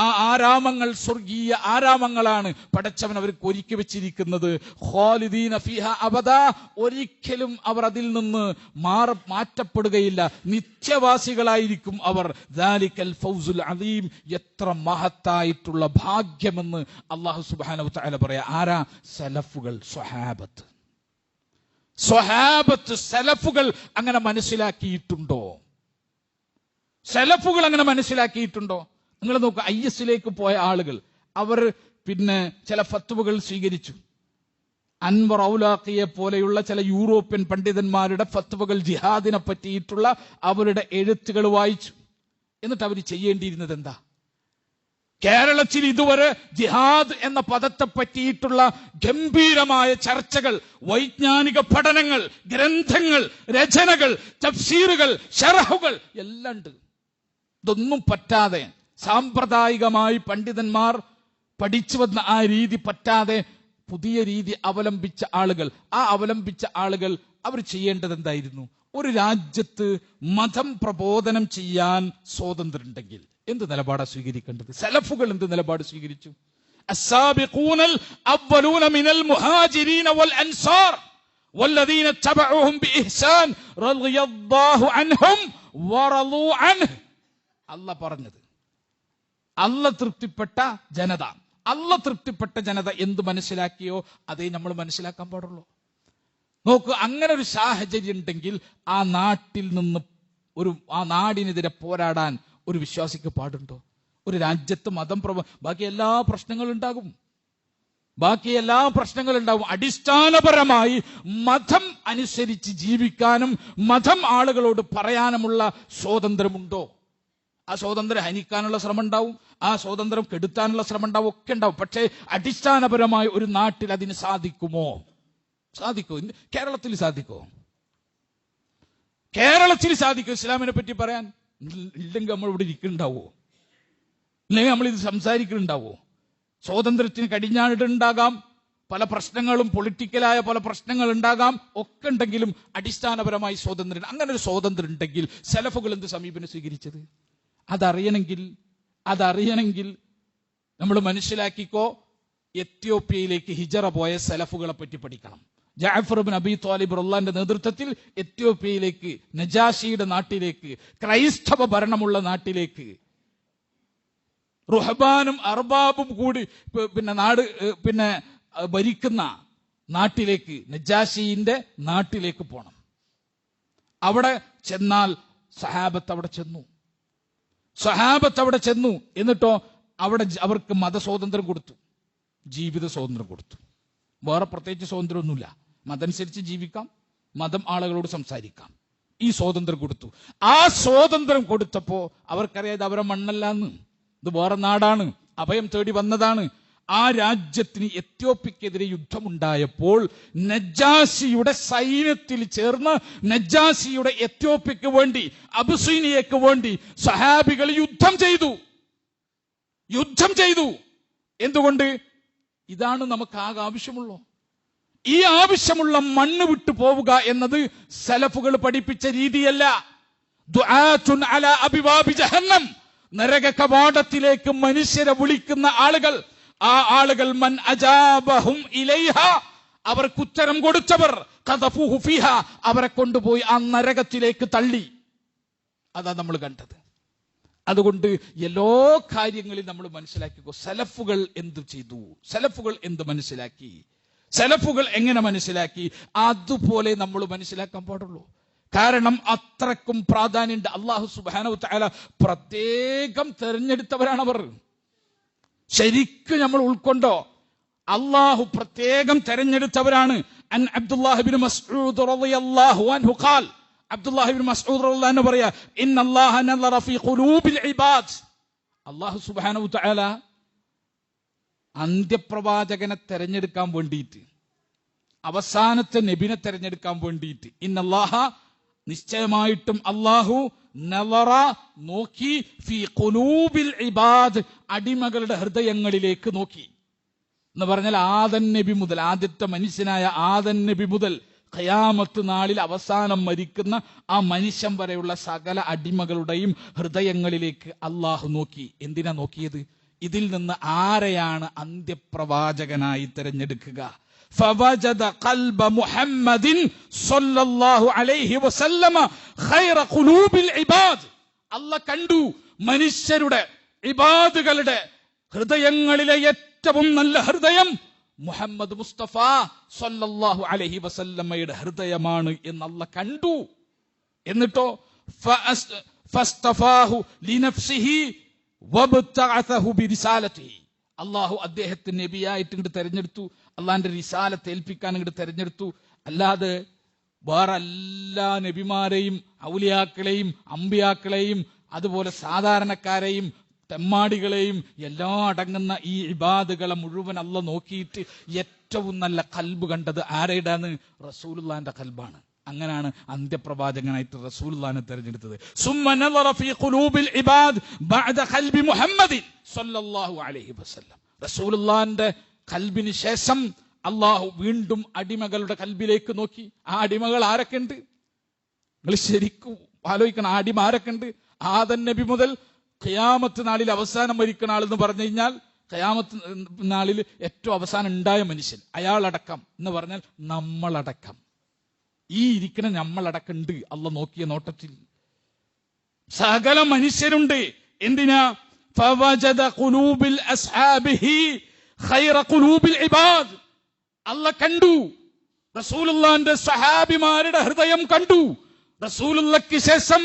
Speaker 1: ആ ആരാമങ്ങൾ സ്വർഗീയ ആരാമങ്ങളാണ് പടച്ചവൻ അവർക്ക് ഒരുക്കി വെച്ചിരിക്കുന്നത്. ഖാലിദീന ഫീഹാ അബദ, ഒരിക്കലും അവർ അതിൽ നിന്ന് മാറ്റപ്പെടുകയില്ല, നിത്യവാസികളായിരിക്കും അവർ. ദാലിക്കൽ ഫൗസുൽ അലീം, എത്ര മഹത്തായിട്ടുള്ള ഭാഗ്യമെന്ന് അല്ലാഹു സുബ്ഹാനഹു വതആല പറയാ. ആരാ? സലഫുകൾ, സ്വഹാബത്ത് സലഫുകൾ അങ്ങനെ മനസ്സിലാക്കിയിട്ടുണ്ടോ? സലഫുകൾ അങ്ങനെ മനസ്സിലാക്കിയിട്ടുണ്ടോ? നിങ്ങൾ നോക്കുക, IS പോയ ആളുകൾ അവർ ചില ഫത്വകൾ സ്വീകരിച്ചു. അൻവർ ഔലാഖിയെ പോലെയുള്ള ചില യൂറോപ്യൻ പണ്ഡിതന്മാരുടെ ഫത്വകൾ, ജിഹാദിനെ പറ്റിയിട്ടുള്ള അവരുടെ എഴുത്തുകൾ വായിച്ചു. എന്നിട്ട് അവർ ചെയ്യേണ്ടിയിരുന്നത് എന്താ? കേരളത്തിൽ ഇതുവരെ ജിഹാദ് എന്ന പദത്തെ പറ്റിയിട്ടുള്ള ഗംഭീരമായ ചർച്ചകൾ, വൈജ്ഞാനിക പഠനങ്ങൾ, ഗ്രന്ഥങ്ങൾ, രചനകൾ, തഫ്സീറുകൾ, ശറഹുകൾ എല്ലാം ഉണ്ട്. ഇതൊന്നും പറ്റാതെ, സാമ്പ്രദായികമായി പണ്ഡിതന്മാർ പഠിച്ചു വന്ന ആ രീതി പറ്റാതെ പുതിയ രീതി അവലംബിച്ച ആളുകൾ അവർ ചെയ്യേണ്ടത് എന്തായിരുന്നു? ഒരു രാജ്യത്ത് മതം പ്രബോധനം ചെയ്യാൻ സ്വാതന്ത്ര്യം ഉണ്ടെങ്കിൽ എന്ത് നിലപാടാ സ്വീകരിക്കേണ്ടത്? സലഫുകൾ എന്ത് നിലപാട് സ്വീകരിച്ചു? അസ്സാബിഖൂനൽ അവ്വലൂന മിനൽ മുഹാജിരീന വൽ അൻസാർ വല്ലദീന തബഉഹും ബിഇഹ്സാൻ റളിയല്ലാഹു അൻഹും വറളൂ അൻഹു. അല്ലാഹ് പറഞ്ഞത്, അല്ലാഹ് തൃപ്തിപ്പെട്ട ജനത എന്ത് മനസ്സിലാക്കിയോ അതേ നമ്മൾ മനസ്സിലാക്കാൻ പാടുള്ളൂ. നോക്കൂ, അങ്ങനെ ഒരു സാഹചര്യം ഉണ്ടെങ്കിൽ ആ നാട്ടിൽ നിന്ന് ആ നാടിനെതിരെ പോരാടാൻ ഒരു വിശ്വാസിക്ക് പാടുണ്ടോ? ഒരു രാജ്യത്ത് ബാക്കി എല്ലാ പ്രശ്നങ്ങളും ഉണ്ടാകും. അടിസ്ഥാനപരമായി മതം അനുസരിച്ച് ജീവിക്കാനും മതം ആളുകളോട് പറയാനുമുള്ള സ്വാതന്ത്ര്യമുണ്ടോ? ആ സ്വാതന്ത്ര്യം ഹനിക്കാനുള്ള ശ്രമം ഉണ്ടാവും, ആ സ്വാതന്ത്ര്യം കെടുത്താനുള്ള ശ്രമം ഉണ്ടാവും, ഒക്കെ ഉണ്ടാവും. പക്ഷേ അടിസ്ഥാനപരമായി ഒരു നാട്ടിൽ അതിന് സാധിക്കുമോ? കേരളത്തിൽ സാധിക്കോ ഇസ്ലാമിനെ പറ്റി പറയാൻ? ഇല്ലെങ്കിൽ നമ്മൾ ഇവിടെ ഇരിക്കുന്നുണ്ടാവോ? ഇല്ലെങ്കിൽ നമ്മൾ ഇത് സംസാരിക്കുന്നുണ്ടാവോ? സ്വാതന്ത്ര്യത്തിന് കടിഞ്ഞാണിട്ടുണ്ടാകാം, പല പ്രശ്നങ്ങളും, പൊളിറ്റിക്കലായ പല പ്രശ്നങ്ങൾ ഉണ്ടാകാം, ഒക്കെ ഉണ്ടെങ്കിലും അടിസ്ഥാനപരമായി സ്വാതന്ത്ര്യം, അങ്ങനെ ഒരു സ്വാതന്ത്ര്യം ഉണ്ടെങ്കിൽ സലഫുകൾ എന്ത് സമീപനം സ്വീകരിച്ചത്? അതറിയണമെങ്കിൽ നമ്മൾ മനസ്സിലാക്കിക്കോ, എത്യോപ്യയിലേക്ക് ഹിജറ പോയ സലഫുകളെ പറ്റി പഠിക്കണം. ജഅഫർ ഇബ്നു അബീ ത്വാലിബ് റളിയല്ലാഹുവിന്റെ നേതൃത്വത്തിൽ എത്യോപ്യയിലേക്ക്, നജാഷിയുടെ നാട്ടിലേക്ക്, ക്രൈസ്തവ ഭരണമുള്ള നാട്ടിലേക്ക്, റുഹബാനും അർബാബും കൂടി ഭരിക്കുന്ന നാട്ടിലേക്ക്, നജാഷിന്റെ നാട്ടിലേക്ക് പോണം. അവിടെ ചെന്നാൽ സഹാബത്ത് അവിടെ ചെന്നു. എന്നിട്ടോ അവിടെ അവർക്ക് മതസ്വാതന്ത്ര്യം കൊടുത്തു, ജീവിത സ്വാതന്ത്ര്യം കൊടുത്തു. വേറെ പ്രത്യേകിച്ച് സ്വാതന്ത്ര്യമൊന്നുമില്ല. മതമനുസരിച്ച് ജീവിക്കാം, മതം ആളുകളോട് സംസാരിക്കാം, ഈ സ്വാതന്ത്ര്യം കൊടുത്തു. ആ സ്വാതന്ത്ര്യം കൊടുത്തപ്പോ അവർക്കറിയാം ഇത് അവരെ മണ്ണല്ലാന്ന്, ഇത് വേറെ നാടാണ്, അഭയം തേടി വന്നതാണ്. ആ രാജ്യത്തിന് എത്യോപ്യക്കെതിരെ യുദ്ധമുണ്ടായപ്പോൾ നജാഷിയുടെ സൈന്യത്തിൽ ചേർന്ന് നജാഷിയുടെ എത്യോപ്യക്ക് വേണ്ടി, അബിസീനിയക്ക് വേണ്ടി സഹാബികൾ യുദ്ധം ചെയ്തു. എന്തുകൊണ്ട്? ഇതാണ് നമുക്ക് ആകെ ആവശ്യമുള്ളൂ. ഈ ആവശ്യമുള്ള മണ്ണ് വിട്ടു പോവുക എന്നത് സലഫുകൾ പഠിപ്പിച്ച രീതിയല്ല. ദുആത്തുൻ അലാ അബ്വാബി ജഹന്നം, നരക കവാടത്തിലേക്ക് മനുഷ്യരെ വിളിക്കുന്ന ആളുകൾ. ആ ആളുകൾ മൻ അജാബഹും ഇലൈഹ, അവർക്ക് ഉത്തരം കൊടുത്തവർ, ഖദഫൂഹു ഫീഹാ, അവരെ കൊണ്ടുപോയി ആ നരകത്തിലേക്ക് തള്ളി. അതാ നമ്മൾ കണ്ടത്. അതുകൊണ്ട് എല്ലാ കാര്യങ്ങളും നമ്മൾ മനസ്സിലാക്കിക്കോ. സലഫുകൾ എന്ത് ചെയ്തു, സലഫുകൾ എന്ത് മനസ്സിലാക്കി, സലഫുകൾ എങ്ങനെ മനസ്സിലാക്കി, അതുപോലെ നമ്മൾ മനസ്സിലാക്കാൻ പാടുള്ളൂ. കാരണം അത്രക്കും പ്രാധാന്യമുണ്ട്. അല്ലാഹു സുബ്ഹാനഹു വതആല പ്രത്യേകം തെരഞ്ഞെടുത്തവരാണവർ. ശരിക്കും നമ്മൾ ഉൾക്കൊണ്ടോ? അല്ലാഹു പ്രത്യേകം തെരഞ്ഞെടുത്തവരാണ്. അൻ അബ്ദുല്ലാഹി ഇബ്നു മസ്ഊദ് റളിയല്ലാഹു അൻഹു ഖാൽ, അബ്ദുല്ലാഹി ഇബ്നു മസ്ഊദ് റളിയല്ലാഹു അൻഹു പറയാ, ഇന്നല്ലാഹ നളറ ഫീ ഖുലൂബിൽ ഇബാദ്. അല്ലാഹു സുബ്ഹാനഹു വതആല അന്ത്യപ്രവാചകനെ തെരഞ്ഞെടുക്കാൻ വേണ്ടിയിട്ട്, അവസാനത്തെ നബിനെ തെരഞ്ഞെടുക്കാൻ വേണ്ടിയിട്ട്, ഇന്നല്ലാഹ, നിശ്ചയമായിട്ടും അല്ലാഹു, നളറ, നോക്കി, ഫീ ഖുലൂബിൽ ഇബാദ്, അടിമകളുടെ ഹൃദയങ്ങളിലേക്ക് നോക്കി എന്ന് പറഞ്ഞാൽ ആദൻ നബി മുതൽ, ആദ്യത്തെ മനുഷ്യനായ ആദൻ നബി മുതൽ ഖിയാമത്ത് നാളിൽ അവസാനം മരിക്കുന്ന ആ മനുഷ്യൻ വരെയുള്ള സകല അടിമകളുടെയും ഹൃദയങ്ങളിലേക്ക് അല്ലാഹു നോക്കി. എന്തിനാ നോക്കിയത്? ഇതിൽ നിന്ന് ആരെയാണ് അന്ത്യപ്രവാചകനായി തിരഞ്ഞെടുക്കുക? ഫവജദ ഖൽബ മുഹമ്മദിൻ സ്വല്ലല്ലാഹു അലൈഹി വസല്ലമ ഖൈറ ഖുലൂബിൽ ഇബാദ്. അല്ലാഹ് കണ്ടു മനുഷ്യരുടെ, ഇബാദുകളുടെ ഹൃദയങ്ങളിലെ ഏറ്റവും നല്ല ഹൃദയം മുഹമ്മദ് മുസ്തഫ സ്വല്ലല്ലാഹു അലൈഹി വസല്ലമയുടെ ഹൃദയമാണ് എന്ന് അല്ലാഹ് കണ്ടു. എന്നിട്ടോ ഫസ്തഫാഹു ലിനഫ്സിഹി വബ്തഅസഹു ബിരിസാലതിഹി. അല്ലാഹു അദ്ദേഹത്തെ നബിയായിട്ട് ഇങ്ങോട്ട് തെരഞ്ഞെടുത്തു, അള്ളാഹിന്റെ റിസാലത്ത് ഏൽപ്പിക്കാൻ ഇങ്ങോട്ട് തെരഞ്ഞെടുത്തു. അല്ലാതെ വേറെ എല്ലാ നബിമാരെയും ഔലിയാക്കളെയും അമ്പിയാക്കളെയും അതുപോലെ സാധാരണക്കാരെയും തെമ്മാടികളെയും എല്ലാം അടങ്ങുന്ന ഈ ഇബാദുകളെ മുഴുവൻ അള്ളാഹ് നോക്കിയിട്ട് ഏറ്റവും നല്ല കൽബ് കണ്ടത് ആരുടെയാണ്? റസൂലുള്ളാഹിന്റെ കൽബാണ്. അങ്ങനെയാണ് അന്ത്യപ്രവാചകനായിട്ട് റസൂലുള്ളാഹിനെ തെരഞ്ഞെടുത്തത്. സുമ്മ നളറ ഫീ ഖുലൂബിൽ ഇബാദ് ബഅദ ഖൽബി മുഹമ്മദിൻ സ്വല്ലല്ലാഹു അലൈഹി വസല്ലം. റസൂലുള്ളാഹിന്റെ കൽബിന് ശേഷം അള്ളാഹു വീണ്ടും അടിമകളുടെ കൽബിലേക്ക് നോക്കി. ആ അടിമകൾ ആരൊക്കെ ഉണ്ട്? നിങ്ങൾ ശരിക്കും ആലോചിക്കണം. ആ അടിമ ആരൊക്കെ ഉണ്ട്? ആദം നബി മുതൽ ഖിയാമത്ത് നാളിൽ അവസാനം മരിക്കുന്ന ആളെന്ന് പറഞ്ഞു കഴിഞ്ഞാൽ ഖിയാമത്ത് നാളിൽ ഏറ്റവും അവസാനം ഉണ്ടായ മനുഷ്യൻ അയാളടക്കം എന്ന് പറഞ്ഞാൽ നമ്മളടക്കം, ഈ ഇരിക്കുന്ന നമ്മളടക്കം ഉണ്ട്. അള്ളാഹ് നോക്കിയ നോട്ടത്തിൽ സകല മനുഷ്യരുണ്ട്. എന്തിനാ? ഫവജദ ഖുലൂബിൽ അസ്ഹാബിഹി ഖൈറ ഖുലൂബിൽ ഇബാദ്. അള്ളാഹ് കണ്ടു, റസൂലുള്ളാഹിന്റെ സഹാബിമാരുടെ ഹൃദയം കണ്ടു. റസൂലുള്ളാഹിക്ക് ശേഷം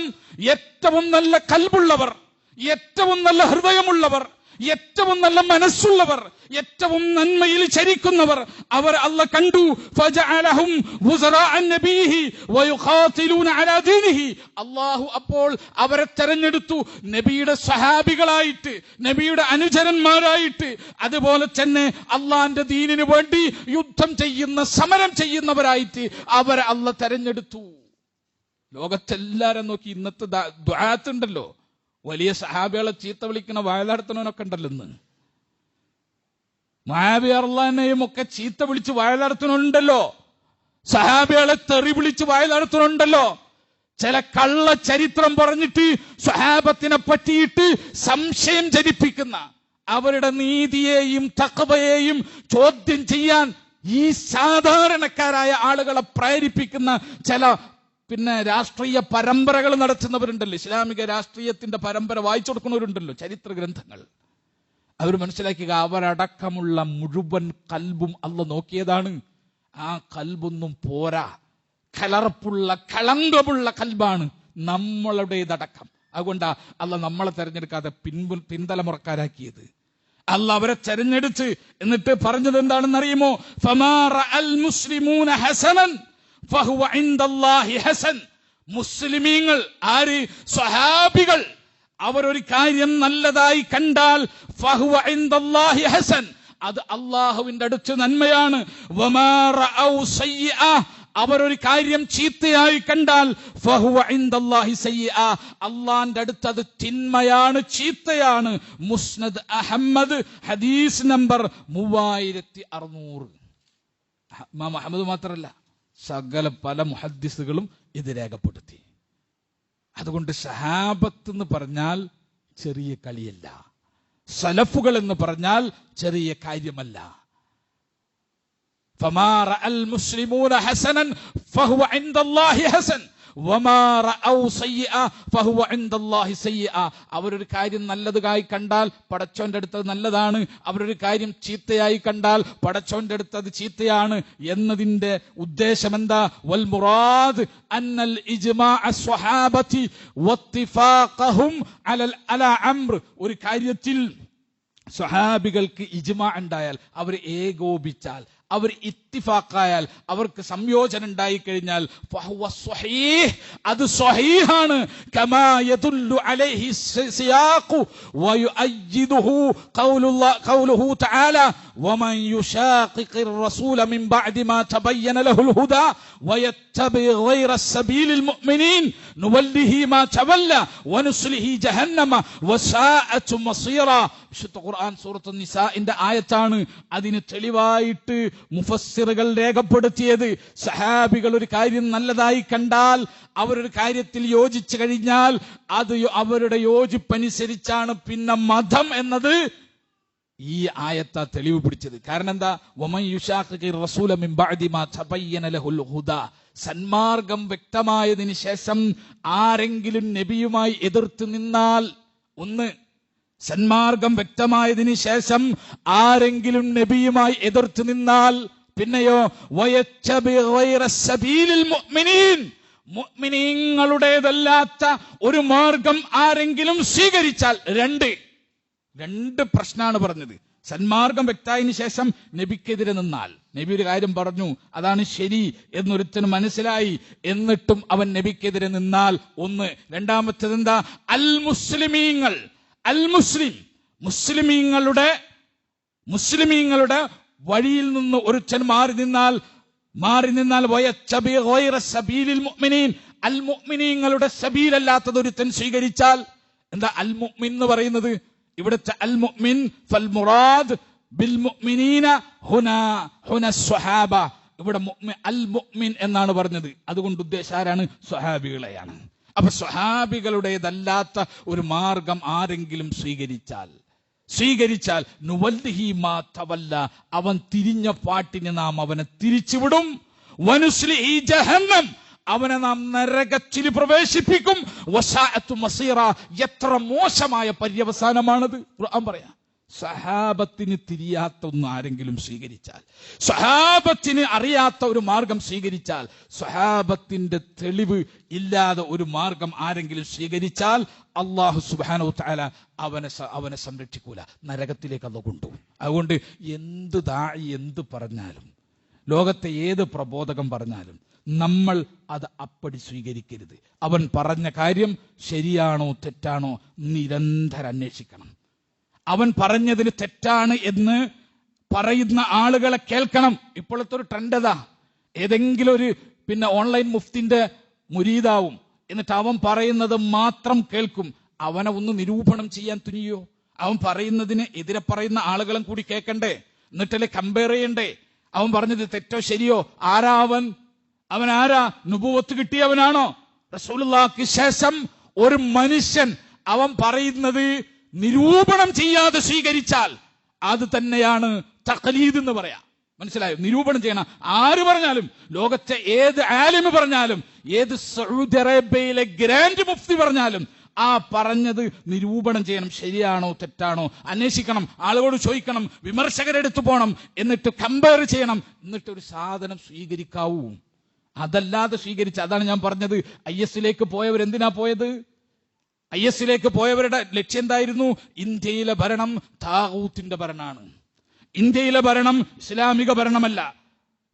Speaker 1: ഏറ്റവും നല്ല കൽബുള്ളവർ, ഏറ്റവും നല്ല ഹൃദയമുള്ളവർ, ഏറ്റവും നല്ല മനസ്സുള്ളവർ, ഏറ്റവും നന്മയിൽ ചരിക്കുന്നവർ അവർ അള്ളാഹ് കണ്ടു. ഫജഅലഹും വുസറാഅൻ നബിഹി വയുഖാതിലൂന അലാ ദീനിഹി. അല്ലാഹു അപ്പോൾ അവരെ തെരഞ്ഞെടുത്തു നബിയുടെ സ്വഹാബികളായിട്ട്, നബിയുടെ അനുചരന്മാരായിട്ട്, അതുപോലെ തന്നെ അള്ളാഹിന്റെ ദീനിനു വേണ്ടി യുദ്ധം ചെയ്യുന്ന, സമരം ചെയ്യുന്നവരായിട്ട് അവരെ അള്ളാഹ് തെരഞ്ഞെടുത്തു. ലോകത്തെല്ലാരും നോക്കി. ഇന്നത്തെ ദുആത്തുണ്ടല്ലോ, വലിയ സഹാബികളെ ചീത്ത വിളിക്കുന്ന വയലടത്തണവനൊക്കെ ഉണ്ടല്ലോ. ഇന്ന് മുആവിയ റളിയല്ലാഹുവിനെയും ഒക്കെ ചീത്ത വിളിച്ച് വയലടത്തണുണ്ടല്ലോ, സഹാബികളെ തെറി വിളിച്ച് വയലടത്തണുണ്ടല്ലോ. ചില കള്ള ചരിത്രം പറഞ്ഞിട്ട് സ്വഹാബത്തിനെ പറ്റിയിട്ട് സംശയം ജനിപ്പിക്കുന്ന, അവരുടെ നീതിയെയും തഖ്വയെയും ചോദ്യം ചെയ്യാൻ ഈ സാധാരണക്കാരായ ആളുകളെ പ്രേരിപ്പിക്കുന്ന ചില രാഷ്ട്രീയ പരമ്പരകൾ നടത്തുന്നവരുണ്ടല്ലോ. ഇസ്ലാമിക രാഷ്ട്രീയത്തിന്റെ പരമ്പര വായിച്ചു കൊടുക്കുന്നവരുണ്ടല്ലോ, ചരിത്ര ഗ്രന്ഥങ്ങൾ. അവർ മനസ്സിലാക്കുക അവരടക്കമുള്ള മുഴുവൻ കൽബും അള്ളാഹ് നോക്കിയതാണ്. ആ കൽബൊന്നും പോരാ, കലർപ്പുള്ള കളങ്കമുള്ള കൽബാണ് നമ്മളുടേതടക്കം. അതുകൊണ്ടാ അള്ളാഹ് നമ്മളെ തെരഞ്ഞെടുക്കാതെ പിന്തലമുറക്കാരാക്കിയത്. അള്ളാഹ് അവരെ തെരഞ്ഞെടുത്ത് എന്നിട്ട് പറഞ്ഞത് എന്താണെന്ന് അറിയുമോ? ഫമാ റഅൽ മുസ്ലിമൂന ഹസനൻ ഫഹുവ ഇൻദല്ലാഹി ഹസൻ. മുസ്ലിമീങ്ങൾ ആര്? സ്വഹാബികൾ. അവരൊരു കാര്യം നല്ലതായി കണ്ടാൽ ഫഹുവ ഇൻദല്ലാഹി ഹസൻ, അത് അള്ളാഹുവിന്റെ അടുത്ത് നന്മയാണ്. വമാ റഅൗ സയ്യിഅ, അവരൊരു കാര്യം ചീത്തയായി കണ്ടാൽ ഫഹുവ ഇൻദല്ലാഹി സയ്യിഅ, അള്ളാഹിന്റെ അടുത്ത് അത് തിന്മയാണ്, ചീത്തയാണ്. മുസ്നദ് അഹമ്മദ് ഹദീസ് നമ്പർ 3600. ഇമാം അഹ്മദ് മാത്രമല്ല, സകല പല മുഹദ്ദിസുകളും ഇത് രേഖപ്പെടുത്തി. അതുകൊണ്ട് സഹാബത്ത് എന്ന് പറഞ്ഞാൽ ചെറിയ കളിയല്ല, സലഫുകൾ എന്ന് പറഞ്ഞാൽ ചെറിയ കാര്യമല്ല. ഫമാ റഅൽ മുസ്ലിമൂന ഹസനൻ ഫഹുവ ഇൻദല്ലാഹി ഹസൻ വമാ റഅൗ സയ്യിഅ ഫഹുവ ഇൻദല്ലാഹി സയ്യിഅ. അവരൊരു കാര്യം നല്ലതായി കണ്ടാൽ പടച്ചോന്റെ അടുത്ത് നല്ലതാണ്, അവരൊരു കാര്യം ചീത്തയായി കണ്ടാൽ പടച്ചോന്റെ അടുത്ത് അത് ചീത്തയാണ് എന്നതിന്റെ ഉദ്ദേശം എന്താ? വൽ മുറാദ് അന്നൽ ഇജ്മാഅ സ്വഹാബത്തി വത്തിഫാഖഹും അലാ അംർ. ഒരു കാര്യത്തിൽ സ്വഹാബികൾക്ക് ഇജ്മാ ഉണ്ടായാൽ, അവർ ഏകോപിച്ചാൽ, അവർ ഇത്തിഫാഖായാൽ, അവർക്ക് സംയോജനം ഉണ്ടായി കഴിഞ്ഞാൽ ഫഹുവ സ്വഹീഹ്, അത് സ്വഹീഹാണ്. കമാ യദുല്ലു അലൈഹി സിയാഖു വയുഅയ്യിദുഹു ഖൗലുഹു തആല വമൻ യുശാഖിഖിർ റസൂല മിൻ ബഅദി മാ തബയ്യന ലഹുൽ ഹുദാ വയത്തബി ഗൈറ സബീലിൽ മുഅ്മിനീൻ നുവല്ലിഹി മാ തവല്ല വനുസ്ലിഹി ജഹന്നമ വസാഅതു മസീറ. വിശുദ്ധ ഖുർആൻ സൂറത്ത് നിസാഇന്റെ ആയത്താണ്. അതിന് തെളിവായിട്ട് മുഫസ്സിറുകൾ രേഖപ്പെടുത്തിയത്. സഹാബികൾ ഒരു കാര്യം നല്ലതായി കണ്ടാൽ, അവരൊരു കാര്യത്തിൽ യോജിച്ചു കഴിഞ്ഞാൽ അത് അവരുടെ യോജിപ്പനുസരിച്ചാണ് പിന്നെ മതം എന്നത് ഈ ആയത്താ തെളിവ് പിടിച്ചത്. കാരണം എന്താ? വമൻ യുശാഖിഖിർ റസൂല മിൻ ബഅദി മാ തബയ്യന ലഹുൽ ഹുദാ. സന്മാർഗം വ്യക്തമായതിനു ശേഷം ആരെങ്കിലും നബിയുമായി എതിർത്ത് നിന്നാൽ, ഒന്ന്, സന്മാർഗം വ്യക്തമായതിനു ശേഷം ആരെങ്കിലും നബിയുമായി എതിർത്ത് നിന്നാൽ, പിന്നെയോ വയത്തബി ഗൈറ സബീലിൽ മുഅ്മിനീൻ, മുഅ്മിനീങ്ങളുടേതല്ലാത്ത ഒരു മാർഗം ആരെങ്കിലും സ്വീകരിച്ചാൽ രണ്ട് പ്രശ്നമാണ് പറഞ്ഞത്. സന്മാർഗം വ്യക്തമായതിനു ശേഷം നബിക്കെതിരെ നിന്നാൽ, നബി ഒരു കാര്യം പറഞ്ഞു, അതാണ് ശരി എന്നൊരുത്തന് മനസ്സിലായി, എന്നിട്ടും അവൻ നബിക്കെതിരെ നിന്നാൽ ഒന്ന്. രണ്ടാമത്തേത് എന്താ? മുസ്ലിമീങ്ങളുടെ വഴിയിൽ നിന്ന് ഒരുത്തൻ മാറി നിന്നാൽ അൽമുഅ്മിനീങ്ങളുടെ സബീലല്ലാത്തത് ഒരുത്തൻ സ്വീകരിച്ചാൽ എന്താ അൽ മുഅ്മിൻ എന്ന് പറയുന്നത്? ഇവിടുത്തെ അൽ മുഅ്മിൻ ഫൽ മുറാദ് ബിൽ മുഅ്മിനീന ഹുന സ്വഹാബ. ഇവിടെ അൽ മുഅ്മിൻ എന്നാണ് പറഞ്ഞത്. അതുകൊണ്ട് ഉദ്ദേശം ആരാണ്? സ്വഹാബികളെയാണ്. അപ്പൊ സ്വഹാബികളുടേതല്ലാത്ത ഒരു മാർഗം ആരെങ്കിലും സ്വീകരിച്ചാൽ നുവല്ലിഹി മാ തവല്ല, അവൻ തിരിഞ്ഞ പാട്ടിന് നാം അവനെ തിരിച്ചുവിടും. വനുസ്ലിഹി ജഹന്നം, അവനെ നാം നരകത്തിൽ പ്രവേശിപ്പിക്കും. വസാഅത്തു മസീറ, എത്ര മോശമായ പര്യവസാനമാണത്. ഖുർആൻ പറയാ, സഹാബത്തിന് തിരിയാത്ത ഒന്ന് ആരെങ്കിലും സ്വീകരിച്ചാൽ, സഹാബത്തിന് അറിയാത്ത ഒരു മാർഗം സ്വീകരിച്ചാൽ, സഹാബത്തിന്റെ തെളിവ് ഇല്ലാതെ ഒരു മാർഗം ആരെങ്കിലും സ്വീകരിച്ചാൽ അല്ലാഹു സുബ്ഹാനഹു തആല അവനെ സംരക്ഷിക്കൂല, നരകത്തിലേക്ക് അത് കൊണ്ടുപോകും. അതുകൊണ്ട് എന്ത് ദാഇ എന്ത് പറഞ്ഞാലും, ലോകത്തെ ഏത് പ്രബോധകം പറഞ്ഞാലും നമ്മൾ അത് അപ്പടി സ്വീകരിക്കരുത്. അവൻ പറഞ്ഞ കാര്യം ശരിയാണോ തെറ്റാണോ നിരന്തരം അന്വേഷിക്കണം. അവൻ പറഞ്ഞതിന് തെറ്റാണ് എന്ന് പറയുന്ന ആളുകളെ കേൾക്കണം. ഇപ്പോഴത്തെ ഒരു ട്രെൻഡ് അതാ, ഏതെങ്കിലും ഒരു ഓൺലൈൻ മുഫ്തിന്റെ മുരീദാവും, എന്നിട്ട് അവൻ പറയുന്നത് മാത്രം കേൾക്കും. അവനെ ഒന്ന് നിരൂപണം ചെയ്യാൻ തുനിയോ? അവൻ പറയുന്നതിന് എതിരെ പറയുന്ന ആളുകളും കൂടി കേൾക്കണ്ടേ? എന്നിട്ടല്ലേ കമ്പയർ ചെയ്യണ്ടേ? അവൻ പറഞ്ഞത് തെറ്റോ ശരിയോ? ആരാ അവൻ ആരാ? നുബുവത്ത് കിട്ടിയവനാണോ? റസൂലുള്ളാഹിക്ക് ശേഷം ഒരു മനുഷ്യൻ അവൻ പറയുന്നത് നിരൂപണം ചെയ്യാതെ സ്വീകരിച്ചാൽ അത് തന്നെയാണ് തഖ്ലീദ് എന്ന് പറയാം. മനസ്സിലായോ? നിരൂപണം ചെയ്യണം. ആര് പറഞ്ഞാലും, ലോകത്തെ ഏത് ആലിം പറഞ്ഞാലും, ഏത് സൗദി അറേബ്യയിലെ ഗ്രാൻഡ് മുഫ്തി പറഞ്ഞാലും ആ പറഞ്ഞത് നിരൂപണം ചെയ്യണം. ശരിയാണോ തെറ്റാണോ അന്വേഷിക്കണം, ആളുകളോട് ചോദിക്കണം, വിമർശകരെടുത്ത് പോകണം, എന്നിട്ട് കമ്പയർ ചെയ്യണം, എന്നിട്ട് ഒരു സാധനം സ്വീകരിക്കാവൂ. അതല്ലാതെ സ്വീകരിച്ച, അതാണ് ഞാൻ പറഞ്ഞത്, IS പോയവരെന്തിനാ പോയത്? IS പോയവരുടെ ലക്ഷ്യം എന്തായിരുന്നു? ഇന്ത്യയിലെ ഭരണം താഗൂത്തിന്റെ ഭരണമാണ്. ഇന്ത്യയിലെ ഭരണം ഇസ്ലാമിക ഭരണമല്ല,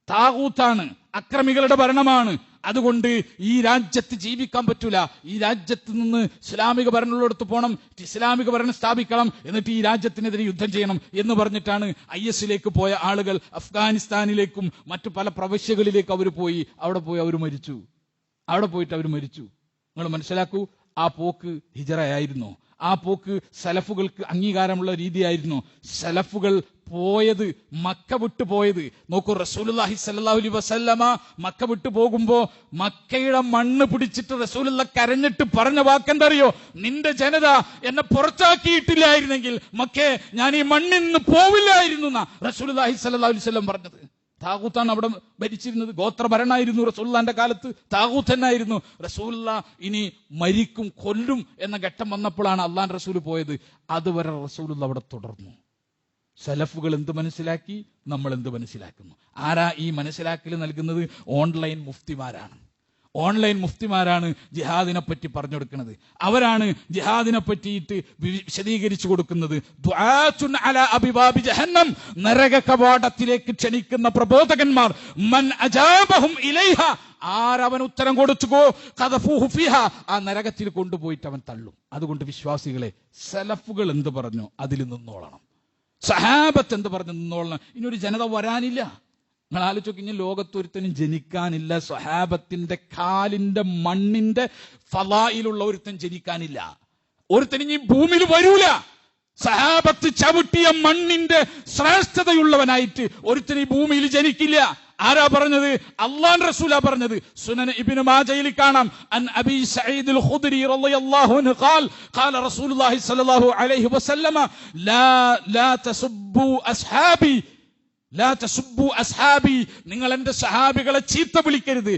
Speaker 1: താഗൂത്താണ്, അക്രമികളുടെ ഭരണമാണ്. അതുകൊണ്ട് ഈ രാജ്യത്ത് ജീവിക്കാൻ പറ്റൂല, ഈ രാജ്യത്ത് നിന്ന് ഇസ്ലാമിക ഭരണമുള്ളിടത്ത് പോകണം, ഇസ്ലാമിക ഭരണം സ്ഥാപിക്കണം, എന്നിട്ട് ഈ രാജ്യത്തിനെതിരെ യുദ്ധം ചെയ്യണം എന്ന് പറഞ്ഞിട്ടാണ് IS പോയ ആളുകൾ അഫ്ഗാനിസ്ഥാനിലേക്കും മറ്റു പല പ്രവിശ്യകളിലേക്ക് അവർ പോയി. അവിടെ പോയിട്ട് അവർ മരിച്ചു. നിങ്ങൾ മനസ്സിലാക്കൂ, ആ പോക്ക് ഹിജറയായിരുന്നു. ആ പോക്ക് സലഫുകൾക്ക് അംഗീകാരമുള്ള രീതിയായിരുന്നു. സലഫുകൾ പോയത്, മക്ക വിട്ടു പോയത് നോക്കൂ. റസൂലുള്ളാഹി സ്വല്ലല്ലാഹു അലൈഹി വസല്ലമ മക്ക വിട്ടു പോകുമ്പോ മക്കയുടെ മണ്ണ് പിടിച്ചിട്ട് റസൂലുള്ള കരഞ്ഞിട്ട് പറഞ്ഞ വാക്കെന്തറിയോ? നിന്റെ ജനത എന്നെ പുറത്താക്കിയിട്ടില്ലായിരുന്നെങ്കിൽ മക്കേ ഞാൻ ഈ മണ്ണിൽ നിന്ന് പോവില്ലായിരുന്നു എന്നാ റസൂലുള്ളാഹി സ്വല്ലല്ലാഹു അലൈഹി വസല്ലം പറഞ്ഞത്. താഗൂത്താണ് അവിടെ ഭരിച്ചിരുന്നത്, ഗോത്രഭരണമായിരുന്നു റസൂലുള്ളാന്റെ കാലത്ത്, താഗൂത്ത് തന്നെയായിരുന്നു. റസൂലുള്ള ഇനി മരിക്കും, കൊല്ലും എന്ന ഘട്ടം വന്നപ്പോഴാണ് അള്ളാന്റെ റസൂല് പോയത്. അതുവരെ റസൂലുള്ള അവിടെ തുടർന്നു. സലഫുകൾ എന്ത് മനസ്സിലാക്കി, നമ്മൾ എന്ത് മനസ്സിലാക്കുന്നു? ആരാ ഈ മനസ്സിലാക്കൽ നൽകുന്നത്? ഓൺലൈൻ മുഫ്തിമാരാണ് ജിഹാദിനെ പറ്റി പറഞ്ഞു കൊടുക്കുന്നത്. അവരാണ് ജിഹാദിനെ പറ്റിയിട്ട് വിശദീകരിച്ചു കൊടുക്കുന്നത്. ദുആത്തുൻ അലാ അബിവാബി ജഹന്നം, നരക കവാടത്തിലേക്ക് ക്ഷണിക്കുന്ന പ്രബോധകന്മാർ. മൻ അജാബഹും ഇലൈഹ, ആരവൻ ഉത്തരം കൊടുത്തുകോ ഖദഫൂഹു ഫിഹാ, ആ നരകത്തിൽ കൊണ്ടുപോയിട്ട് അവൻ തള്ളും. അതുകൊണ്ട് വിശ്വാസികളെ, സലഫുകൾ എന്ത് പറഞ്ഞു അതിൽ നിന്നോളണം, സഹാബത്ത് എന്ത് പറഞ്ഞു നിന്നോളണം. ഇനിയൊരു ജനത വരാനില്ല. നിങ്ങൾ ആലോചിച്ച് ഇനി ലോകത്തൊരുത്തനും ജനിക്കാനില്ല. സ്വഹാബത്തിന്റെ കാലിന്റെ മണ്ണിന്റെ ഫളായിലുള്ള ഒരുത്തൻ ജനിക്കാനില്ല. ഒരുത്തൻ ഇനി ഭൂമിയിൽ വരൂല. സഹാബത്ത് ചവിട്ടിയ മണ്ണിന്റെ ശ്രേഷ്ഠതയുള്ളവനായിട്ട് ഒരുത്തൻ ഈ ഭൂമിയിൽ ജനിക്കില്ല. ആരാ പറഞ്ഞത്? അല്ലാഹുവിന്റെ റസൂലാ പറഞ്ഞത്. സുനൻ ഇബ്നു മാജയിൽ കാണാം, അൻ അബീ സഈദ് അൽ ഖുദ്രി റളിയല്ലാഹു അൻഹു ഖാൽ ഖാല റസൂലുള്ളാഹി സ്വല്ലല്ലാഹു അലൈഹി വസല്ലമ ലാ തസുബ്ബു അസ്ഹാബി, ലാ തസുബ്ബു അസ്ഹാബി, നിങ്ങൾ എന്റെ സഹാബികളെ ചീത്ത വിളിക്കരുത്.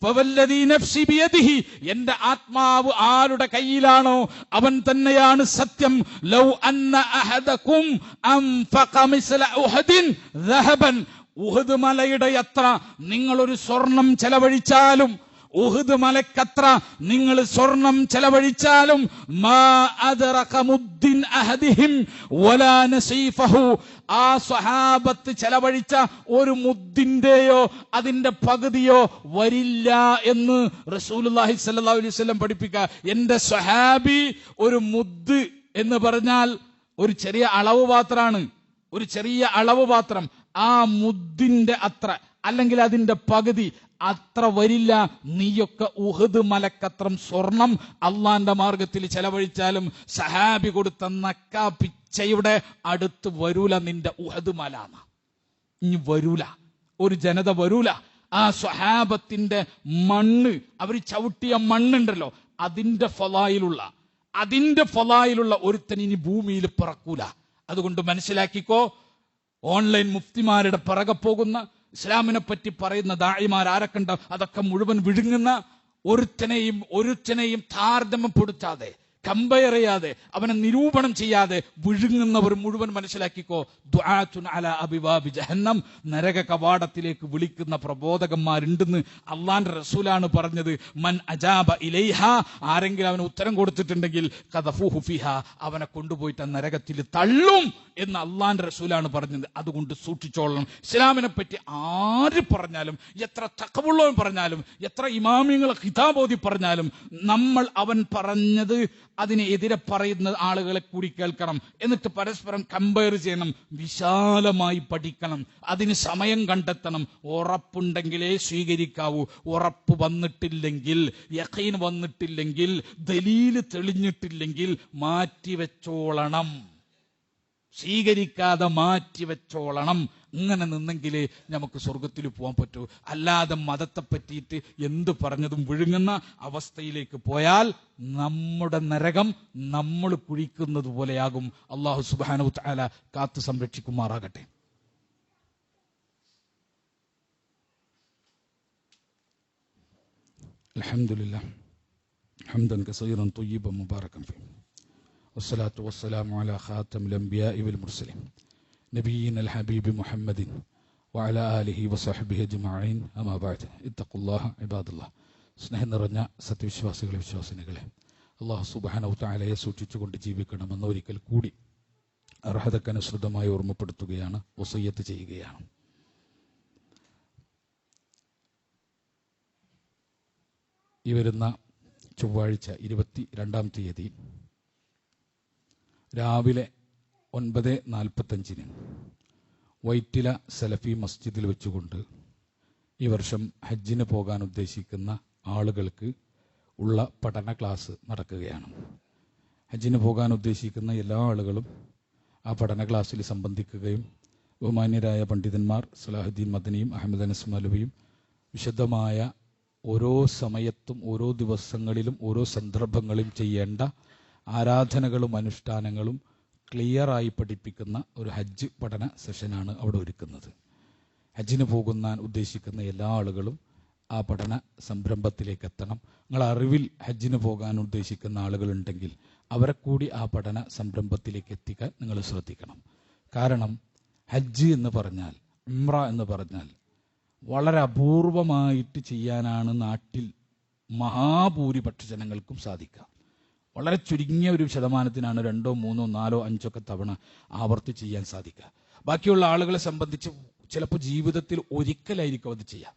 Speaker 1: ഫവല്ലദീ നഫ്സി ബിയദിഹി, എന്റെ ആത്മാവ് ആരുടെ കയ്യിലാണോ അവൻ തന്നെയാണ് സത്യം. ലൗ അന്ന അഹദകും അൻഫഖ മിസ്ല ഉഹദിൻ ദഹബൻ, ഉഹദ് മലയുടെ അത്ര നിങ്ങളൊരു സ്വർണം ചെലവഴിച്ചാലും ഉഹുദ് മലക്കത്ര നിങ്ങൾ സ്വർണം ചെലവഴിച്ചാലും മാ അദ്റക മുദ്ദിൻ അഹദിഹിം വലാ നസീഫഹു, ആ സ്വഹാബത്ത് ചെലവഴിച്ച ഒരു മുദ്ദിന്റെയോ അതിന്റെ പകുതിയോ വരില്ല എന്ന് റസൂലുള്ളാഹി സ്വല്ലല്ലാഹു അലൈഹി വസല്ലം പഠിപ്പിക്കുക. എന്റെ സ്വഹാബി ഒരു മുദ് എന്ന് പറഞ്ഞാൽ ഒരു ചെറിയ അളവ് പാത്രമാണ്, ഒരു ചെറിയ അളവ് പാത്രം. ആ മുദ്ദിന്റെ അത്ര അല്ലെങ്കിൽ അതിന്റെ പകുതി അത്ര വരില്ല. നീയൊക്കെ ഉഹുദ് മലക്കത്രം സ്വർണം അള്ളാന്റെ മാർഗത്തിൽ ചെലവഴിച്ചാലും സഹാബി കൊടുത്ത നക്കാ പിച്ചയുടെ അടുത്ത് വരൂല നിന്റെ ഉഹുദ് മല. ഇനി വരൂല, ഒരു ജനത വരൂല. ആ സ്വഹാബത്തിന്റെ മണ്ണ്, അവർ ചവിട്ടിയ മണ്ണുണ്ടല്ലോ, അതിന്റെ ഫലായിലുള്ള ഒരുത്തൻ ഇനി ഭൂമിയിൽ പിറക്കൂല. അതുകൊണ്ട് മനസ്സിലാക്കിക്കോ, ഓൺലൈൻ മുഫ്തിമാരുടെ പിറകെ പോകുന്ന, ഇസ്ലാമിനെ പറ്റി പറയുന്ന ദാഇമാർ ആരൊക്കെണ്ട അതൊക്കെ മുഴുവൻ വിഴുങ്ങുന്ന, ഒരുത്തനെയും താരതമ്യപ്പെടുത്താതെ, കമ്പയർ ചെയ്യാതെ, അവനെ നിരൂപണം ചെയ്യാതെ വിഴുങ്ങുന്നവർ മുഴുവൻ മനസ്സിലാക്കിക്കോ, ദുആത്തുൻ അലാ അബിവാബി ജഹന്നം, നരക കവാടത്തിലേക്ക് വിളിക്കുന്ന പ്രബോധകന്മാരുണ്ടെന്ന് അള്ളാന്റെ റസൂലാണ് പറഞ്ഞത്. മൻ അജാബ ഇലൈഹ, ആരെങ്കിലും അവന് ഉത്തരം കൊടുത്തിട്ടുണ്ടെങ്കിൽ ഖദഫൂഹു ഫിഹാ, അവനെ കൊണ്ടുപോയിട്ട് നരകത്തിൽ തള്ളും എന്ന് അള്ളാന്റെ റസൂലാണ് പറഞ്ഞത്. അതുകൊണ്ട് സൂക്ഷിച്ചോളണം. ഇസ്ലാമിനെ പറ്റി ആര് പറഞ്ഞാലും, എത്ര തഖ്വയുള്ളവൻ പറഞ്ഞാലും, എത്ര ഇമാമിങ്ങളെ ഖിതാബോധി പറഞ്ഞാലും, നമ്മൾ അവൻ പറഞ്ഞത് അതിന് എതിരെ പറയുന്ന ആളുകളെ കൂടി കേൾക്കണം. എന്നിട്ട് പരസ്പരം കമ്പയർ ചെയ്യണം, വിശാലമായി പഠിക്കണം, അതിന് സമയം കണ്ടെത്തണം. ഉറപ്പുണ്ടെങ്കിലേ സ്വീകരിക്കാവൂ. ഉറപ്പ് വന്നിട്ടില്ലെങ്കിൽ, യഖീൻ വന്നിട്ടില്ലെങ്കിൽ, ദലീല് തെളിഞ്ഞിട്ടില്ലെങ്കിൽ മാറ്റിവെച്ചോളണം, സ്വീകരിക്കാതെ മാറ്റിവെച്ചോളണം. ഇങ്ങനെ നിന്നെങ്കിലേ നമുക്ക് സ്വർഗത്തിൽ പോകാൻ പറ്റൂ. അല്ലാതെ മതത്തെ പറ്റിയിട്ട് എന്ത് പറഞ്ഞതും വിഴുങ്ങുന്ന അവസ്ഥയിലേക്ക് പോയാൽ നമ്മുടെ നരകം നമ്മൾ കുഴിക്കുന്നത് പോലെയാകും. അല്ലാഹു സുബ്ഹാനഹു വ തആല കാത്തു സംരക്ഷിക്കുമാറാകട്ടെ. അൽഹംദുലില്ലാഹ് ഹംദൻ കസീറൻ ത്വയ്യിബൻ മുബാറകൻ ഫീഹി വസ്സലാത്തു വസ്സലാമു അലാ ഖാതമിൽ അംബിയാഇ വൽ മുർസലീൻ നബിയ്യിന അൽ ഹബീബി മുഹമ്മദിൻ വഅലാ ആലിഹി വസഹ്ബിഹി അജ്മഈൻ. അമാ ബഅദ്. ഇത്തഖുല്ലാഹ ഇബാദല്ലാഹ്. സ്നേഹം നിറഞ്ഞ സത്യവിശ്വാസികളെ, വിശ്വാസിനികളെ, അല്ലാഹു സുബ്ഹാനഹു വ തആലയെ സൂക്ഷിച്ചുകൊണ്ട് ജീവിക്കണമെന്ന് ഒരിക്കൽ കൂടി അർഹതക്കനുസൃതമായി ഓർമ്മപ്പെടുത്തുകയാണ്, വസിയ്യത്ത് ചെയ്യുകയാണ്. ഈ വരുന്ന ചൊവ്വാഴ്ച 22-ാം തീയതി രാവിലെ 9:45 വൈറ്റില സലഫി മസ്ജിദിൽ വെച്ചുകൊണ്ട് ഈ വർഷം ഹജ്ജിന് പോകാൻ ഉദ്ദേശിക്കുന്ന ആളുകൾക്ക് ഉള്ള പഠന ക്ലാസ് നടക്കുകയാണ്. ഹജ്ജിന് പോകാൻ ഉദ്ദേശിക്കുന്ന എല്ലാ ആളുകളും ആ പഠന ക്ലാസ്സിൽ സംബന്ധിക്കുകയും ബഹുമാന്യരായ പണ്ഡിതന്മാർ സലാഹുദ്ദീൻ മദനിയും അഹമ്മദ് അനസ് മൗലവിയും വിശദമായ ഓരോ സമയത്തും ഓരോ ദിവസങ്ങളിലും ഓരോ സന്ദർഭങ്ങളിലും ചെയ്യേണ്ട ആരാധനകളും അനുഷ്ഠാനങ്ങളും ക്ലിയറായി പഠിപ്പിക്കുന്ന ഒരു ഹജ്ജ് പഠന സെഷനാണ് അവിടെ ഒരുക്കുന്നത്. ഹജ്ജിന് പോകുന്ന ഉദ്ദേശിക്കുന്ന എല്ലാ ആളുകളും ആ പഠന സംരംഭത്തിലേക്ക് എത്തണം. നിങ്ങൾ അറിവിൽ ഹജ്ജിന് പോകാൻ ഉദ്ദേശിക്കുന്ന ആളുകളുണ്ടെങ്കിൽ അവരെ കൂടി ആ പഠന സംരംഭത്തിലേക്ക് എത്തിക്കാൻ നിങ്ങൾ ശ്രദ്ധിക്കണം. കാരണം ഹജ്ജ് എന്ന് പറഞ്ഞാൽ, ഉംറ എന്ന് പറഞ്ഞാൽ വളരെ അപൂർവമായിട്ട് ചെയ്യാനാണ് നാട്ടിൽ മഹാഭൂരിപക്ഷ ജനങ്ങൾക്കും സാധിക്കുക. വളരെ ചുരുങ്ങിയ ഒരു ശതമാനത്തിനാണ് 2, 3, 4, 5 തവണ ആവർത്തി ചെയ്യാൻ സാധിക്കുക. ബാക്കിയുള്ള ആളുകളെ സംബന്ധിച്ച് ചിലപ്പോൾ ജീവിതത്തിൽ ഒരിക്കലായിരിക്കും അത് ചെയ്യാം.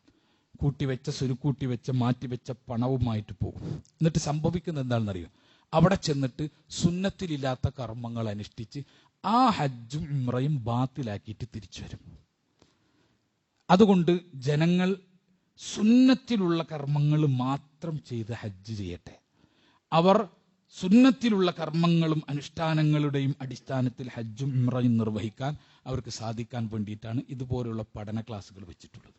Speaker 1: സുരുക്കൂട്ടിവെച്ച മാറ്റിവെച്ച പണവുമായിട്ട് പോകും. എന്നിട്ട് സംഭവിക്കുന്നത് എന്താണെന്നറിയോ? അവിടെ ചെന്നിട്ട് സുന്നത്തിലില്ലാത്ത കർമ്മങ്ങൾ അനുഷ്ഠിച്ച് ആ ഹജ്ജും ഉംറയും ബാത്തിലാക്കിയിട്ട് തിരിച്ചു വരും. അതുകൊണ്ട് ജനങ്ങൾ സുന്നത്തിലുള്ള കർമ്മങ്ങൾ മാത്രം ചെയ്ത് ഹജ്ജ് ചെയ്യട്ടെ. അവർ സുന്നത്തിലുള്ള കർമ്മങ്ങളും അനുഷ്ഠാനങ്ങളുടെയും അടിസ്ഥാനത്തിൽ ഹജ്ജും ഉംറയും നിർവഹിക്കാൻ അവർക്ക് സാധിക്കാൻ വേണ്ടിയിട്ടാണ് ഇതുപോലുള്ള പഠന ക്ലാസ്സുകൾ വെച്ചിട്ടുള്ളത്.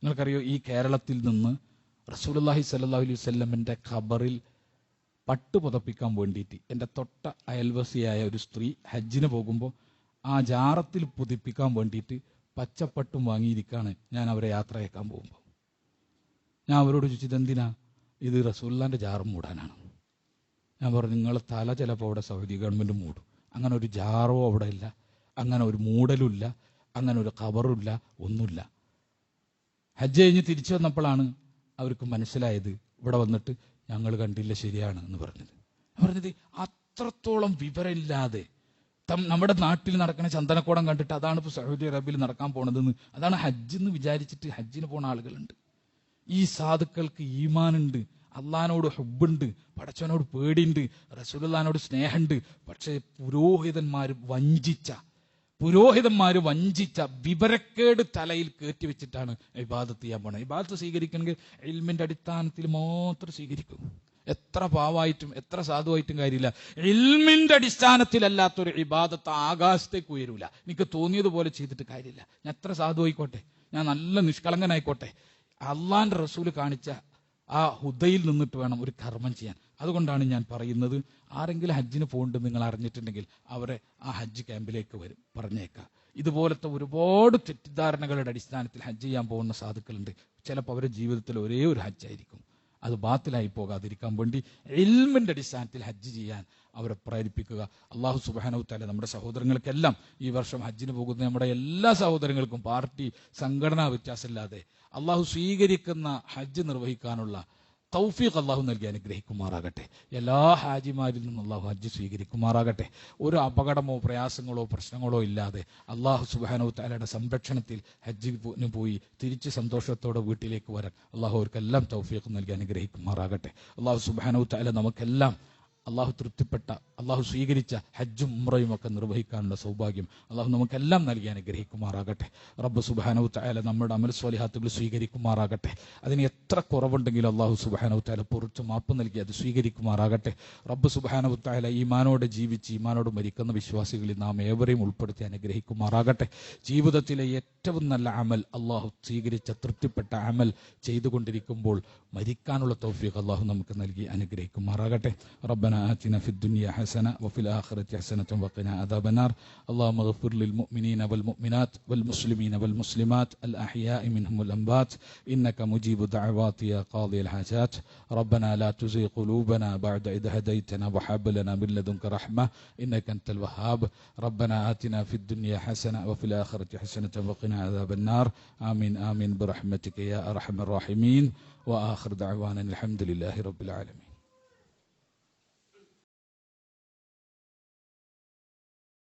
Speaker 1: നിങ്ങൾക്കറിയോ, ഈ കേരളത്തിൽ നിന്ന് റസൂലുള്ളാഹി സ്വല്ലല്ലാഹു അലൈഹി വസല്ലമിന്റെ ഖബറിൽ പട്ട് പുതപ്പിക്കാൻ വേണ്ടിയിട്ട് എൻ്റെ തൊട്ട അയൽവാസിയായ ഒരു സ്ത്രീ ഹജ്ജിന് പോകുമ്പോൾ ആ ജാറത്തിൽ പുതിപ്പിക്കാൻ വേണ്ടിയിട്ട് പച്ചപ്പട്ടും വാങ്ങിയിരിക്കുകയാണ്. ഞാൻ അവരെ യാത്രയേക്കാൻ പോകുമ്പോൾ ഞാൻ അവരോട് ചോദിച്ചത്, എന്തിനാ? ഇത് റസൂലുള്ളാഹിന്റെ ജാറും മൂടാനാണ്. ഞാൻ പറഞ്ഞു, നിങ്ങളെ തല ചിലപ്പോൾ അവിടെ സൗദി ഗവൺമെൻറ് മൂടും. അങ്ങനെ ഒരു ജാറോ അവിടെ ഇല്ല, അങ്ങനെ ഒരു മൂടലുമില്ല, അങ്ങനെ ഒരു ഖബറുമില്ല, ഒന്നുമില്ല. ഹജ്ജ് കഴിഞ്ഞ് തിരിച്ചു വന്നപ്പോഴാണ് അവർക്ക് മനസ്സിലായത് ഇവിടെ വന്നിട്ട് ഞങ്ങൾ കണ്ടില്ല ശരിയാണ് എന്ന് പറഞ്ഞത് അത്രത്തോളം വിവരമില്ലാതെ നമ്മുടെ നാട്ടിൽ നടക്കുന്ന ചന്ദനക്കോടം കണ്ടിട്ട് അതാണ് ഇപ്പോൾ സൗദി അറേബ്യയിൽ നടക്കാൻ പോണതെന്ന്, അതാണ് ഹജ്ജ് എന്ന് വിചാരിച്ചിട്ട് ഹജ്ജിന് പോണ ആളുകളുണ്ട്. ഈ സാധുക്കൾക്ക് ഈമാനുണ്ട്, അള്ളാഹിനോട് ഹുബ്ബുണ്ട്, പടച്ചവനോട് പേടിയുണ്ട്, റസൂലുള്ളാഹിനോട് സ്നേഹമുണ്ട്. പക്ഷേ പുരോഹിതന്മാര് വഞ്ചിച്ച വിവരക്കേട് തലയിൽ കയറ്റിവെച്ചിട്ടാണ് ഇബാദത്ത് ചെയ്യാൻ പോണത്. ഇബാദത്ത് സ്വീകരിക്കണമെങ്കിൽ ഇൽമിന്റെ അടിസ്ഥാനത്തിൽ മാത്രം സ്വീകരിക്കും. എത്ര പാവായിട്ടും എത്ര സാധുവായിട്ടും കാര്യമില്ല. ഇൽമിന്റെ അടിസ്ഥാനത്തിലല്ലാത്തൊരു ഇബാദത്ത് ആകാശത്തേക്ക് ഉയരൂല. എനിക്ക് തോന്നിയതുപോലെ ചെയ്തിട്ട് കാര്യമില്ല. ഞാൻ എത്ര സാധുവായിക്കോട്ടെ, ഞാൻ നല്ല നിഷ്കളങ്കനായിക്കോട്ടെ, അള്ളാന്റെ റസൂല് കാണിച്ച ആ ഹുദയിൽ നിന്നിട്ട് വേണം ഒരു കർമ്മം ചെയ്യാൻ. അതുകൊണ്ടാണ് ഞാൻ പറയുന്നത്, ആരെങ്കിലും ഹജ്ജിന് പോകുന്നുണ്ട് നിങ്ങൾ അറിഞ്ഞിട്ടുണ്ടെങ്കിൽ അവരെ ആ ഹജ്ജ് ക്യാമ്പിലേക്ക് പറഞ്ഞേക്കാം. ഇതുപോലത്തെ ഒരുപാട് തെറ്റിദ്ധാരണകളുടെ അടിസ്ഥാനത്തിൽ ഹജ്ജ് ചെയ്യാൻ പോകുന്ന സാധുക്കളുണ്ട്. ചിലപ്പോൾ അവരുടെ ജീവിതത്തിൽ ഒരേ ഒരു ഹജ്ജായിരിക്കും. അത് ബാത്തിലായി പോകാതിരിക്കാൻ വേണ്ടി ഇൽമിന്റെ അടിസ്ഥാനത്തിൽ ഹജ്ജ് ചെയ്യാൻ അവരെ പ്രേരിപ്പിക്കുക. അള്ളാഹു സുബ്ഹാനഹു വ തആല നമ്മുടെ സഹോദരങ്ങൾക്കെല്ലാം ഈ വർഷം ഹജ്ജിന് പോകുന്ന നമ്മുടെ എല്ലാ സഹോദരങ്ങൾക്കും പാർട്ടി സംഘടനാ വ്യത്യാസമില്ലാതെ അള്ളാഹു സ്വീകരിക്കുന്ന ഹജ്ജ് നിർവഹിക്കാനുള്ള തൗഫീഖ് അള്ളാഹു നൽകി അനുഗ്രഹിക്കുമാറാകട്ടെ. എല്ലാ ഹാജിമാരിൽ നിന്നും അള്ളാഹു ഹജ്ജ് സ്വീകരിക്കുമാറാകട്ടെ. ഒരു അപകടമോ പ്രയാസങ്ങളോ പ്രശ്നങ്ങളോ ഇല്ലാതെ അള്ളാഹു സുബ്ഹാനഹു വ തആലയുടെ സംരക്ഷണത്തിൽ ഹജ്ജിന് പോയി തിരിച്ച് സന്തോഷത്തോടെ വീട്ടിലേക്ക് വരാൻ അള്ളാഹു അവർക്കെല്ലാം തൗഫീഖ് നൽകി അനുഗ്രഹിക്കുമാറാകട്ടെ. അള്ളാഹു സുബ്ഹാനഹു വ തആല നമുക്കെല്ലാം അള്ളാഹു തൃപ്തിപ്പെട്ട അള്ളാഹു സ്വീകരിച്ച ഹജ്ജും ഉംറയും ഒക്കെ നിർവഹിക്കാനുള്ള സൗഭാഗ്യം അള്ളാഹു നമുക്കെല്ലാം നൽകി അനുഗ്രഹിക്കുമാറാകട്ടെ. റബ്ബ് സുബ്ഹാനഹു വ തആല നമ്മുടെ അമൽ സ്വാലിഹാത്തുകൾ സ്വീകരിക്കുമാറാകട്ടെ. അതിന് എത്ര കുറവുണ്ടെങ്കിലും അള്ളാഹു സുബ്ഹാനഹു വ തആല പൊറുത്ത് മാപ്പ് നൽകി അത് സ്വീകരിക്കുമാറാകട്ടെ. റബ്ബ് സുബ്ഹാനഹു വ തആല ഈമാനോടെ ജീവിച്ച് ഈമാനോട് മരിക്കുന്ന വിശ്വാസികളിൽ നാം ഏവരെയും ഉൾപ്പെടുത്തി അനുഗ്രഹിക്കുമാറാകട്ടെ. ജീവിതത്തിലെ ഏറ്റവും നല്ല അമൽ അള്ളാഹു സ്വീകരിച്ച തൃപ്തിപ്പെട്ട അമൽ ചെയ്തുകൊണ്ടിരിക്കുമ്പോൾ മരിക്കാനുള്ള തൗഫീഖ് അള്ളാഹു നമുക്ക് നൽകി അനുഗ്രഹിക്കുമാറാകട്ടെ. റബ്ബന ആതിന ഫിദ് ദുനിയ حسنة وفي الآخرة حسنة وقنا عذاب النار. اللهم اغفر للمؤمنين والمؤمنات والمسلمين والمسلمات الأحياء منهم والأموات إنك مجيب دعوات يا قاضي الحاجات. ربنا لا تزغ قلوبنا بعد إذ هديتنا وهب لنا من لدنك رحمة إنك أنت الوهاب. ربنا آتنا في الدنيا حسنة وفي الآخرة حسنة وقنا عذاب النار. آمين آمين برحمتك يا أرحم الراحمين. وآخر دعوانا الحمد لله رب العالمين.